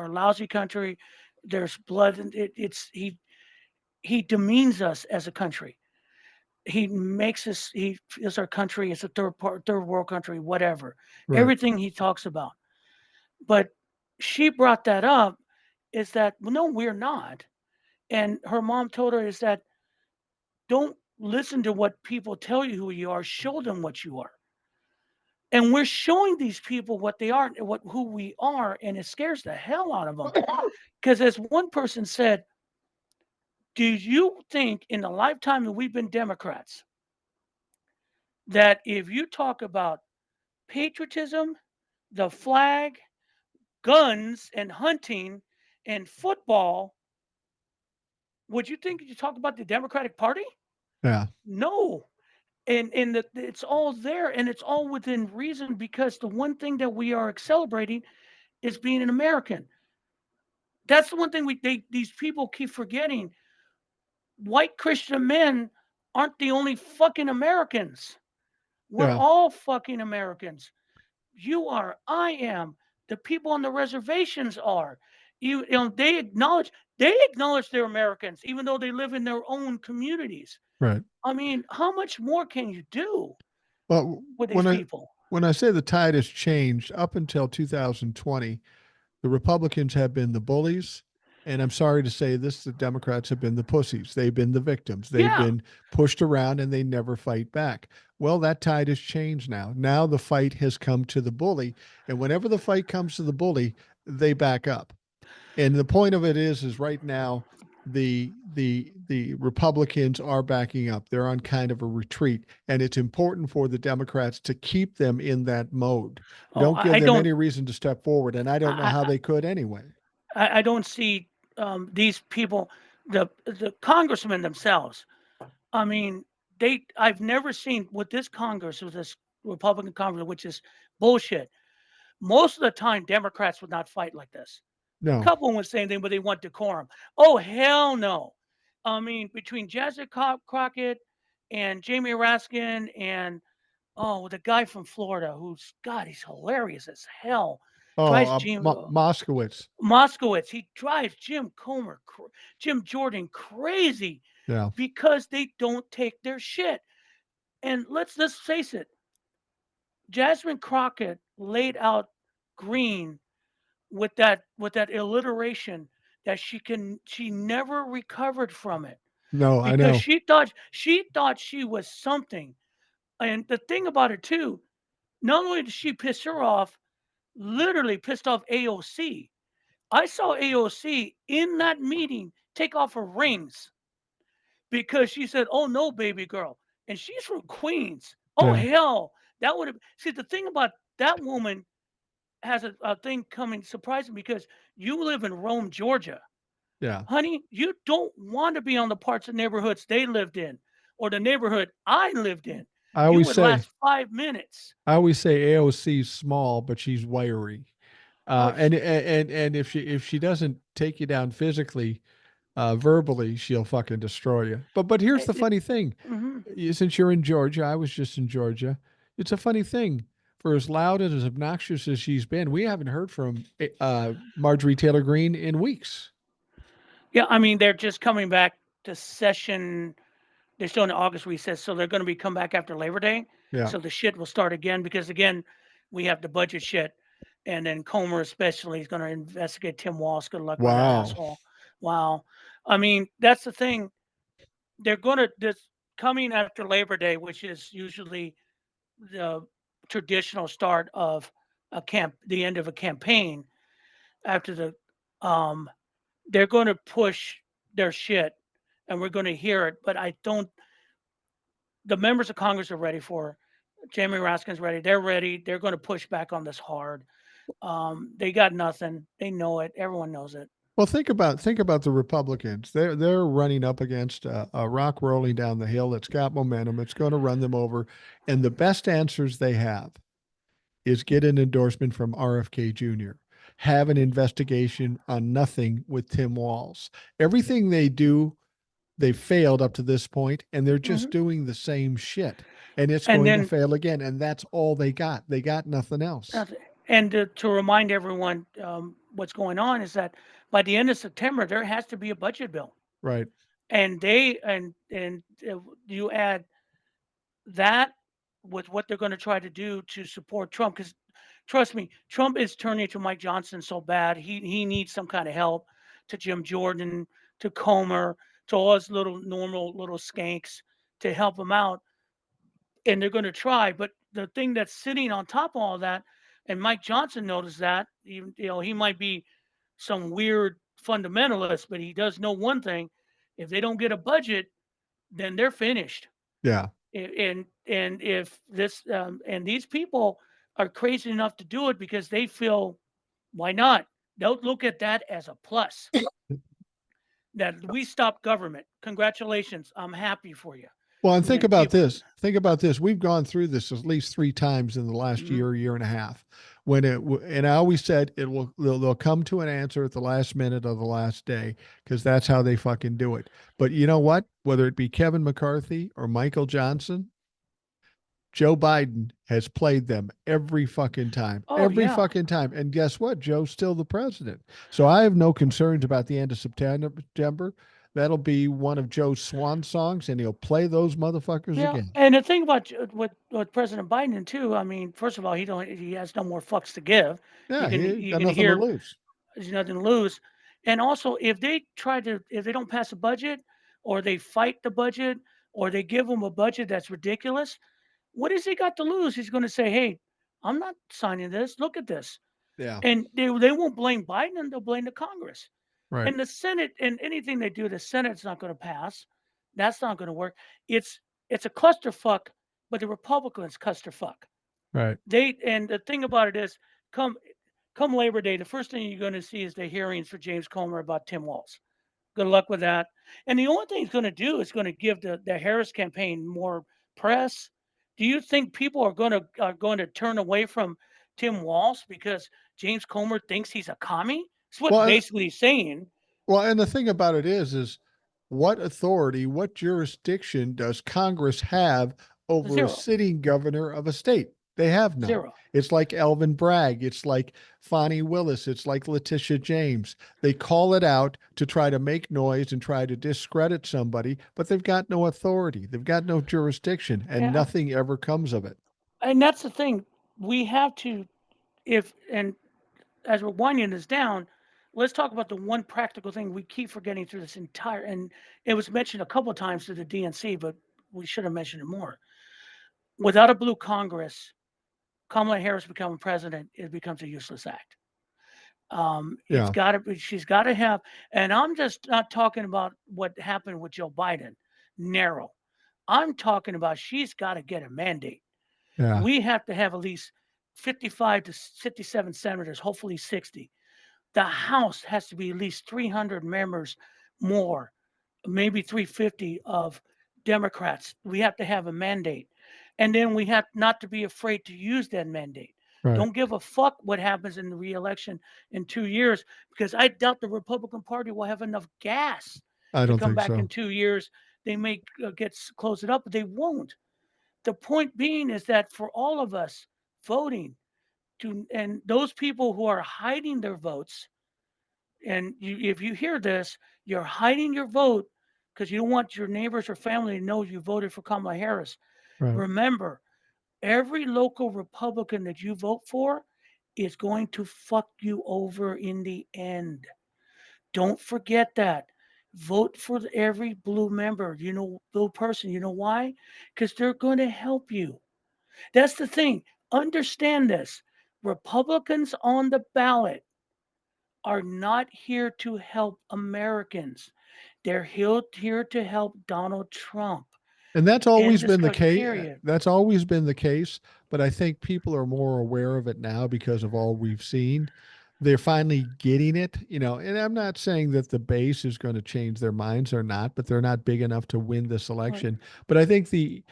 a lousy country. There's blood, and it's he demeans us as a country. He makes us. He is our country. It's a third world country. Whatever. Right. Everything he talks about. But she brought that up. Is that, well, no, we're not. And her mom told her is that don't listen to what people tell you who you are. Show them what you are. And we're showing these people what they are, who we are, and it scares the hell out of them. Because as one person said, do you think in the lifetime that we've been Democrats that if you talk about patriotism, the flag, guns, and hunting and football, would you think you talk about the Democratic Party? Yeah. No. And it's all there, and it's all within reason because the one thing that we are celebrating is being an American. That's the one thing these people keep forgetting. White Christian men aren't the only fucking Americans. We're Yeah. all fucking Americans. You are, I am, the people on the reservations are. They acknowledge they're Americans, even though they live in their own communities. Right. I mean, how much more can you do Well, with these when I people? when I say the tide has changed up until 2020, the Republicans have been the bullies. And I'm sorry to say this, the Democrats have been the pussies. They've been the victims. They've Yeah. been pushed around and they never fight back. Well, that tide has changed now. Now the fight has come to the bully. And whenever the fight comes to the bully, they back up. And the point of it is right now the Republicans are backing up. They're on kind of a retreat, and it's important for the Democrats to keep them in that mode. Oh, Don't give I them don't. any reason to step forward, and I don't know I, how I they could anyway. I don't see these people, the congressmen themselves. I mean, I've never seen with this Congress, with this Republican Congress, which is bullshit. Most of the time, Democrats would not fight like this. A No. couple would say anything, but they want decorum. Oh hell no! I mean, between Jessica Crockett and Jamie Raskin and the guy from Florida who's God, he's hilarious as hell. Oh, Drives Jim Moskowitz. Moskowitz. He drives Jim Jordan crazy Yeah. because they don't take their shit. And let's face it, Jasmine Crockett laid out green with that alliteration that she never recovered from it No, I because know. she thought she was something. And the thing about it too, not only did she piss her off, literally pissed off AOC. I saw AOC in that meeting take off her rings because she said, "Oh no, baby girl," and she's from Queens. Oh Yeah. hell, that would have. See, the thing about that woman has a thing coming surprising because you live in Rome, Georgia. Yeah. Honey, you don't want to be on the parts of neighborhoods they lived in or the neighborhood I lived in. I You always would say last 5 minutes. I always say AOC's small, but she's wiry. Oh, And if she doesn't take you down physically, verbally, she'll fucking destroy you. But here's the funny thing: mhm. since you're in Georgia, I was just in Georgia. It's a funny thing. For as loud and as obnoxious as she's been, we haven't heard from Marjorie Taylor Greene in weeks. Yeah, I mean, they're just coming back to session. They're still in the August recess, so they're going to be come back after Labor Day. Yeah. So the shit will start again because again, we have the budget shit, and then Comer especially is going to investigate Tim Walz. Good luck with that Wow. asshole. Wow. I mean, that's the thing. They're going to this coming after Labor Day, which is usually the traditional start of the end of a campaign after um, they're going to push their shit, and we're going to hear it. But I don't. The members of Congress are ready for it. Jamie Raskin's ready. They're ready. They're going to push back on this hard. They got nothing. They know it. Everyone knows it. Well, think about the Republicans. They're running up against a rock rolling down the hill. It's got momentum. It's going to run them over, and the best answers they have is get an endorsement from RFK Jr. Have an investigation on nothing with Tim Walz. Everything they do, they failed up to this point, and they're just Hmm. doing the same shit. And it's And going to then, fail again. And that's all they got. They got nothing else. and to remind everyone what's going on is that by the end of September there has to be a budget bill, Right. and you add that with what they're going to try to do to support Trump. Because trust me, Trump is turning to Mike Johnson so bad. He needs some kind of help, to Jim Jordan, to Comer, to all his little normal little skanks to help him out. And they're going to try. But the thing that's sitting on top of all that, and Mike Johnson noticed that, even he might be some weird fundamentalist, but he does know one thing: if they don't get a budget, then they're finished. Yeah. And if this and these people are crazy enough to do it because they feel, why not? They'll look at that as a plus, that we stopped government. Congratulations, I'm happy for you. Well, and And then people, Think about this. We've gone through this at least three times in the last mhm. year and a half. And I always said they'll come to an answer at the last minute of the last day because that's how they fucking do it. But you know what? Whether it be Kevin McCarthy or Michael Johnson, Joe Biden has played them Oh every yeah, fucking time. And guess what? Joe's still the president. So I have no concerns about the end of September. That'll be one of Joe's swan songs, and he'll play those motherfuckers yeah. again. And the thing about with President Biden too, I mean, first of all, he has no more fucks to give. Yeah, he You got can nothing to hear lose. there's nothing to lose. And also, if they don't pass a budget, or they fight the budget, or they give him a budget that's ridiculous, what has he got to lose? He's going to say, "Hey, I'm not signing this. Look at this," Yeah, and they won't blame Biden, and they'll blame the Congress right, and the Senate. And anything they do, the Senate's not going to pass. That's not going to work. It's it's a clusterfuck, but the Republicans clusterfuck. right. And the thing about it is, come. come Labor Day, the first thing you're going to see is the hearings for James Comer about Tim Walz. Good luck with that. And the only thing he's going to do is going to give the Harris campaign more press. Do you think people are going to turn away from Tim Walz because James Comer thinks he's a commie? That's what Well, basically he's saying. well, and the thing about it is what authority, what jurisdiction does Congress have over a Zero, sitting governor of a state? They have none. zero. It's like Elvin Bragg. It's like Fonnie Willis. It's like Letitia James. They call it out to try to make noise and try to discredit somebody, but they've got no authority. They've got no jurisdiction, and Yeah, nothing ever comes of it. and that's the thing. We have to, if and as we're winding this down, let's talk about the one practical thing we keep forgetting through this entire. And it was mentioned a couple of times to the DNC, but we should have mentioned it more. Without a blue Congress, Kamala Harris becoming president, it becomes a useless act. It's Yeah, got to be. She's got to have. And I'm just not talking about what happened with Joe Biden, narrow. I'm talking about she's got to get a mandate. yeah, We have to have at least 55 to 57 senators, hopefully 60. The House has to be at least 300 members more, maybe 350 of Democrats. We have to have a mandate. And then we have not to be afraid to use that mandate. right. Don't give a fuck what happens in the reelection in 2 years, because I doubt the Republican Party will have enough gas I to don't come think back in so. 2 years. They may close it up, but they won't. The point being is that for all of us voting, and those people who are hiding their votes, and if you hear this, you're hiding your vote because you don't want your neighbors or family to know you voted for Kamala Harris. Right. Remember, every local Republican that you vote for is going to fuck you over in the end. Don't forget that. Vote for every blue member, blue person. You know why? Because they're going to help you. That's the thing. Understand this. Republicans on the ballot are not here to help Americans. They're here to help Donald Trump. And that's End always been the discussion, case. period. That's always been the case. But I think people are more aware of it now because of all we've seen. They're finally getting it, And I'm not saying that the base is going to change their minds or not, but they're not big enough to win this Right. election. But I think the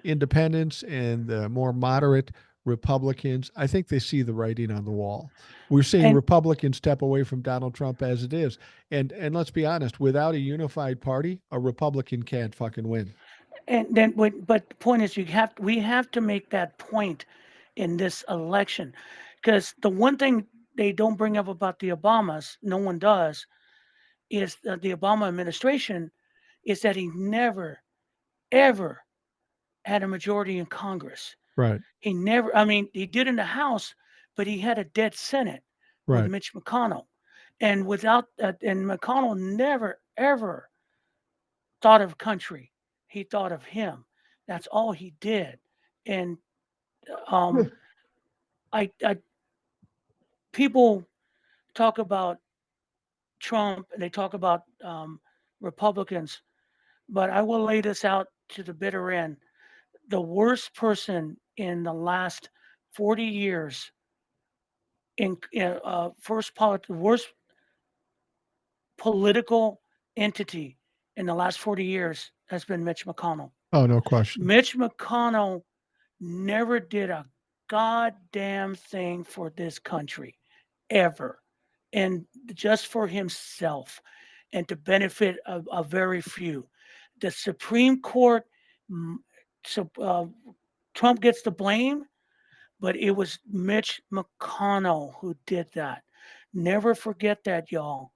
independents and the more moderate Republicans, I think they see the writing on the wall. We're seeing And Republicans step away from Donald Trump as it is. And let's be honest, without a unified party, a Republican can't fucking win. but the point is, we have to make that point in this election, because the one thing they don't bring up about the Obamas, no one does, is the Obama administration is that he never ever had a majority in Congress. Right, He never, I mean, he did in the House, but he had a dead Senate with right. Mitch McConnell. And McConnell never, ever thought of country. He thought of him. That's all he did. And um, I people talk about Trump and they talk about Republicans, but I will lay this out to the bitter end. The worst person in the last 40 years the worst political entity in the last 40 years has been Mitch McConnell. Oh, no question. Mitch McConnell never did a goddamn thing for this country, ever. And just for himself and to benefit a very few. The Supreme Court, mm, so Trump gets the blame, but it was Mitch McConnell who did that. Never forget that, y'all.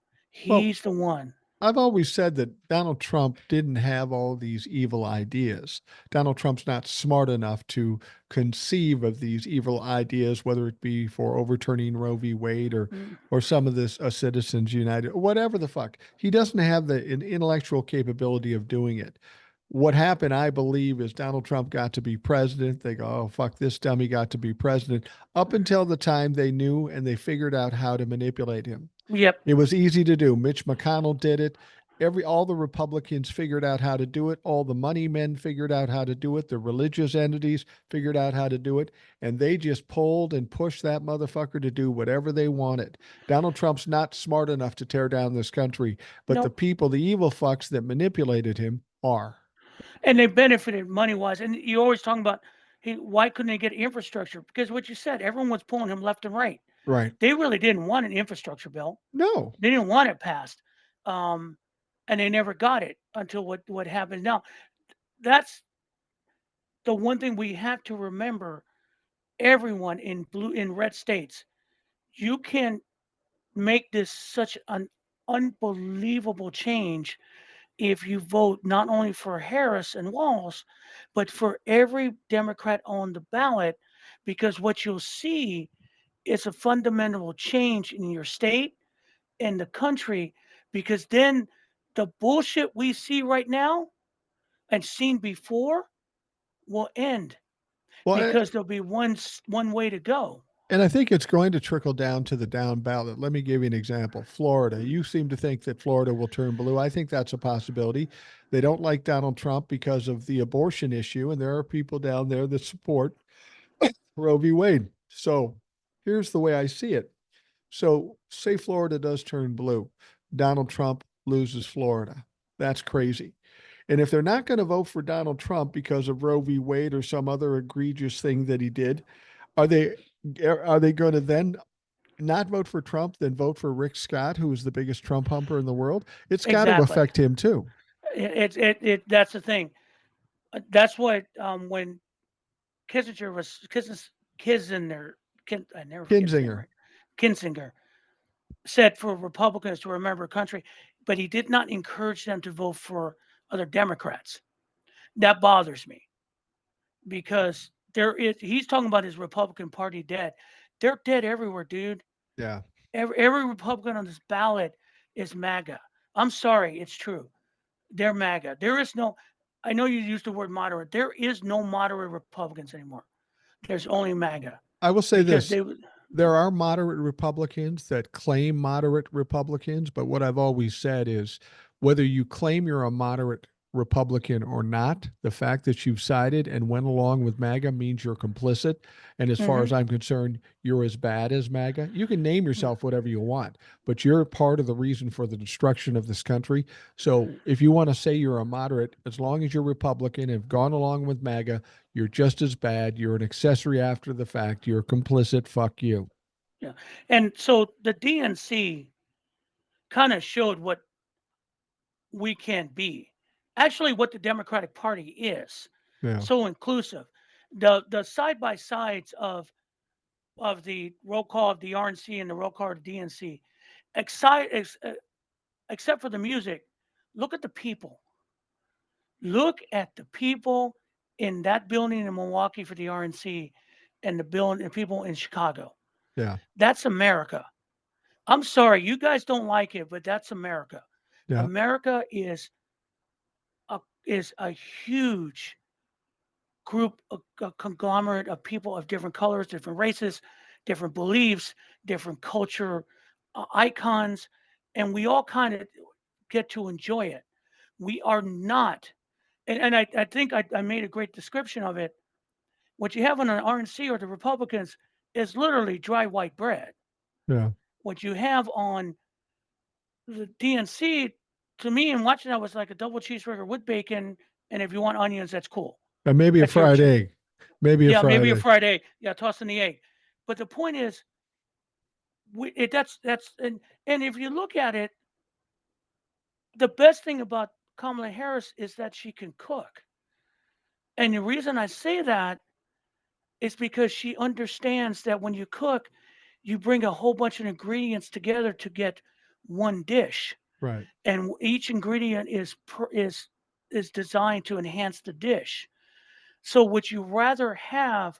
Well, He's the one. I've always said that Donald Trump didn't have all these evil ideas. Donald Trump's not smart enough to conceive of these evil ideas, whether it be for overturning Roe v. Wade Mm, or some of this Citizens United, or whatever the fuck. He doesn't have the intellectual capability of doing it. What happened, I believe, is Donald Trump got to be president. They go, oh, fuck, this dummy got to be president. Up until the time they knew and they figured out how to manipulate him. Yep. It was easy to do. Mitch McConnell did it. all the Republicans figured out how to do it. All the money men figured out how to do it. The religious entities figured out how to do it. And they just pulled and pushed that motherfucker to do whatever they wanted. Donald Trump's not smart enough to tear down this country, but the Nope. people, the evil fucks that manipulated him are. And they benefited money wise. And you always talking about, hey, why couldn't they get infrastructure? Because what you said, everyone was pulling him left and right. Right. They really didn't want an infrastructure bill. No. They didn't want it passed. Um, and they never got it until what happened now. That's the one thing we have to remember. Everyone in blue in red states, you can make this such an unbelievable change if you vote not only for Harris and Walls, but for every Democrat on the ballot, because what you'll see is a fundamental change in your state and the country, because then the bullshit we see right now and seen before will end Well, because there'll be one way to go. and I think it's going to trickle down to the down ballot. Let me give you an example. Florida. You seem to think that Florida will turn blue. I think that's a possibility. They don't like Donald Trump because of the abortion issue, and there are people down there that support Roe v. Wade. So here's the way I see it. So, say Florida does turn blue, Donald Trump loses Florida. That's crazy. And if they're not going to vote for Donald Trump because of Roe v. Wade or some other egregious thing that he did, are they going to then not vote for Trump, then vote for Rick Scott, who is the biggest Trump humper in the world? It's got to Exactly. affect him too. That's the thing. That's what when Kissinger was Kissinger, I never forget his name Kinzinger. right. Kinzinger said for Republicans to remember country, but he did not encourage them to vote for other Democrats. That bothers me because he's talking about his Republican Party dead. They're dead everywhere, dude. Yeah. Every Republican on this ballot is MAGA. I'm sorry, it's true. They're MAGA. There is no. I know you used the word moderate. There is no moderate Republicans anymore. There's only MAGA I will say because this. they. There are moderate Republicans that claim moderate Republicans, but what I've always said is whether you claim you're a moderate Republican or not, the fact that you've sided and went along with MAGA means you're complicit. And as far Mhm. as I'm concerned, you're as bad as MAGA. You can name yourself whatever you want, but you're part of the reason for the destruction of this country. So if you want to say you're a moderate, as long as you're Republican and have gone along with MAGA, you're just as bad. You're an accessory after the fact. You're complicit. Fuck you. Yeah, and so the DNC kind of showed what we can be. Actually, what the Democratic Party is. Yeah. So inclusive. The side by sides of the roll call of the RNC and the roll call of the DNC, excite, ex, except for the music, look at the people. Look at the people in that building in Milwaukee for the RNC and the building and people in Chicago. Yeah. That's America. I'm sorry, you guys don't like it, but that's America. Yeah. America is a huge group, a conglomerate of people of different colors, different races, different beliefs, different culture icons, and we all kind of get to enjoy it. We are not, and I think I made a great description of it. What you have on an RNC or the Republicans is literally dry white bread. Yeah. What you have on the DNC, to me, and watching that was like a double cheeseburger with bacon, and if you want onions, that's cool. And maybe a That's your fried choice. egg. Maybe a Yeah, fried maybe a egg. fried egg. Yeah, toss in the egg. But the point is, that's and if you look at it, the best thing about Kamala Harris is that she can cook. And the reason I say that is because she understands that when you cook, you bring a whole bunch of ingredients together to get one dish, Right. and each ingredient is designed to enhance the dish. So would you rather have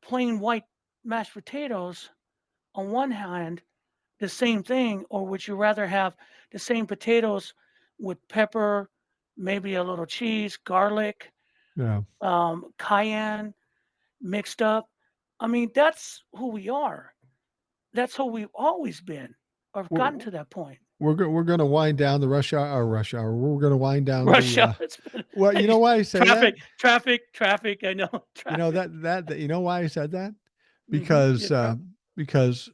plain white mashed potatoes on one hand, the same thing, or would you rather have the same potatoes with pepper, maybe a little cheese, garlic, Yeah. cayenne mixed up? I mean, that's who we are. That's who we've always been or gotten Well, to that point. we're going to wind down the rush hour. We're going to wind down Rush the hour. It's been well, you know why I say that? traffic. I know You know traffic. you know why I said that? Yeah, Because because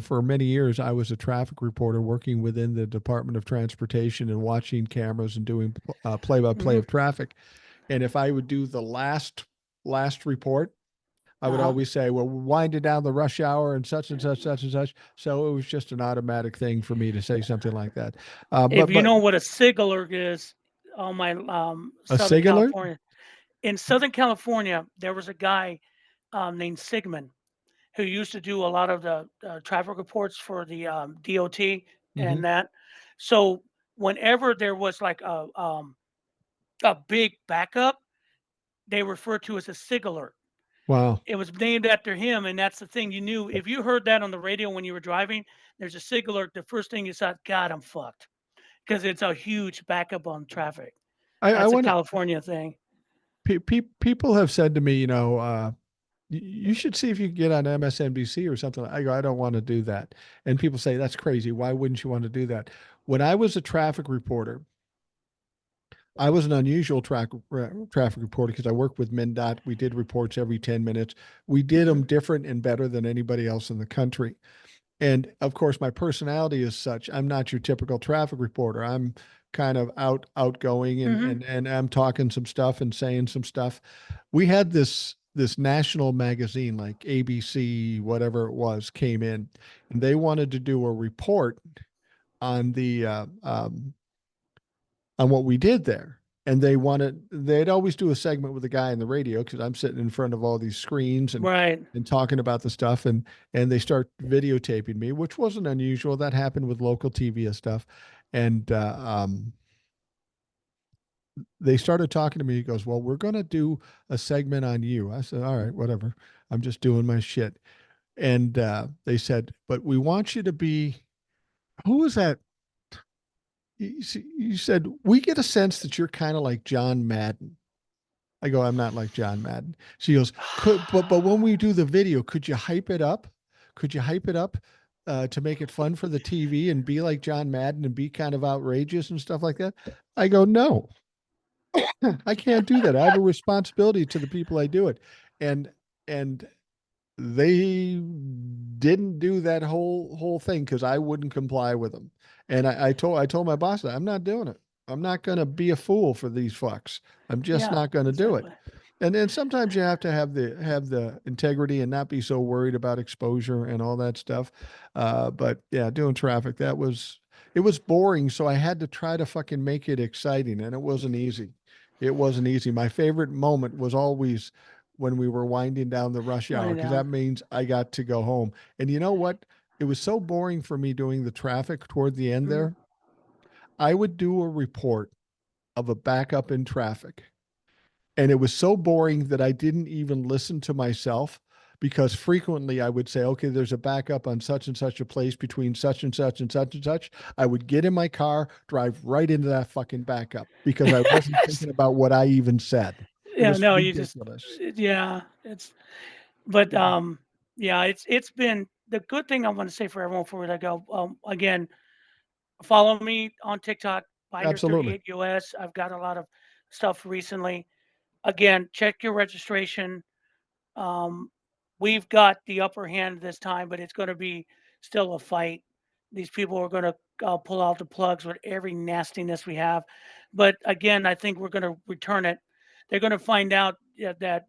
for many years I was a traffic reporter working within the Department of Transportation and watching cameras and doing play by play hmm of traffic. And if I would do the last report, I would Uh-huh. always say, "Well, we're winding down the rush hour and such and such, such and such." So it was just an automatic thing for me to say something like that. If you But know what a SIG alert is, on my a Southern SIG alert? California. In Southern California, there was a guy named Sigmund who used to do a lot of the traffic reports for the DOT Hmm. and that. So whenever there was like a big backup, they refer to as a SIG alert. Wow. It was named after him, and that's the thing. You knew if you heard that on the radio when you were driving, there's a SIG alert. The first thing you thought, God, I'm fucked, because it's a huge backup on traffic. I That's a want to. California thing. People have said to me, you should see if you can get on MSNBC or something. I go, I don't want to do that. And people say, that's crazy. Why wouldn't you want to do that? When I was a traffic reporter, I was an unusual traffic reporter because I worked with MnDOT. We did reports every 10 minutes. We did Mhm. them different and better than anybody else in the country. And of course, my personality is such. I'm not your typical traffic reporter. I'm kind of outgoing and Mhm. I'm talking some stuff and saying some stuff. We had this national magazine like ABC, whatever it was, came in, and they wanted to do a report on the on what we did there. And they'd always do a segment with the guy in the radio because I'm sitting in front of all these screens Right. and talking about the stuff, and they start videotaping me, which wasn't unusual. That happened with local TV and stuff. And they started talking to me. He goes, "Well, we're going to do a segment on you." I said, "All right, whatever. I'm just doing my shit." And they said, "But we want you to be." Who was that? You said we get a sense that you're kind of like John Madden. I go, I'm not like John Madden. She goes, could but when we do the video, could you hype it up? Could you hype it up to make it fun for the TV and be like John Madden and be kind of outrageous and stuff like that? I go, no, I can't do that. I have a responsibility to the people I do it, and and they didn't do that whole thing because I wouldn't comply with them. And I told my boss that I'm not doing it. I'm not going to be a fool for these fucks. I'm just Yeah. not going to do it. Exactly. And then sometimes you have to have the integrity and not be so worried about exposure and all that stuff. But yeah, doing traffic, it was boring, so I had to try to fucking make it exciting, and it wasn't easy. It wasn't easy. My favorite moment was always when we were winding down the rush hour Winding because that down. means I got to go home. And you know what? It was so boring for me doing the traffic toward the end Mhm. there. I would do a report of a backup in traffic. And it was so boring that I didn't even listen to myself because frequently I would say, okay, there's a backup on such and such a place between such and such and such and such. I would get in my car, drive right into that fucking backup because I wasn't thinking about what I even said. It Yeah. was No, you just. ridiculous. Yeah. It's. But yeah. It's been the good thing I want to say for everyone before we let go. Again, follow me on TikTok, Binder Absolutely. 38 US. I've got a lot of stuff recently. Again, check your registration. Um, we've got the upper hand this time, but it's going to be still a fight. These people are going to pull out the plugs with every nastiness we have. But again, I think we're going to return it. They're going to find out that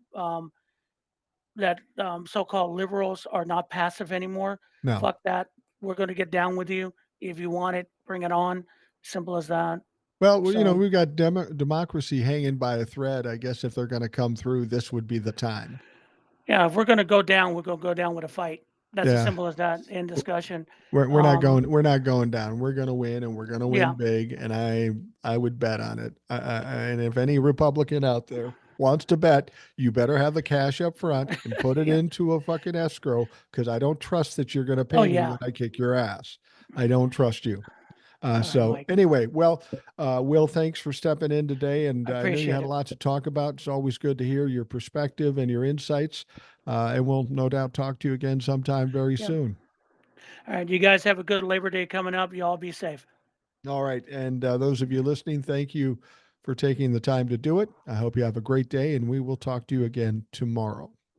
so-called liberals are not passive anymore. No. Fuck that. We're going to get down with you. If you want it, bring it on. Simple as that. Well, So we've got democracy hanging by a thread. I guess if they're going to come through, this would be the time. yeah, if we're going to go down, we're going to go down with a fight. That's as Yeah. simple as that in discussion. We're not Um, going we're not going down. We're going to win and we're going to win yeah. big and I would bet on it. And if any Republican out there wants to bet, you better have the cash up front and put it Yeah. into a fucking escrow because I don't trust that you're going to Oh pay me yeah. when I kick your ass. I don't trust you. All right, So Mike. anyway, well, Will, thanks for stepping in today, and I I know you appreciate had a it. lot to talk about. It's always good to hear your perspective and your insights, and we'll no doubt talk to you again sometime very Yep. soon. All right. You guys have a good Labor Day coming up. You all be safe. All right. And those of you listening, thank you for taking the time to do it. I hope you have a great day, and we will talk to you again tomorrow.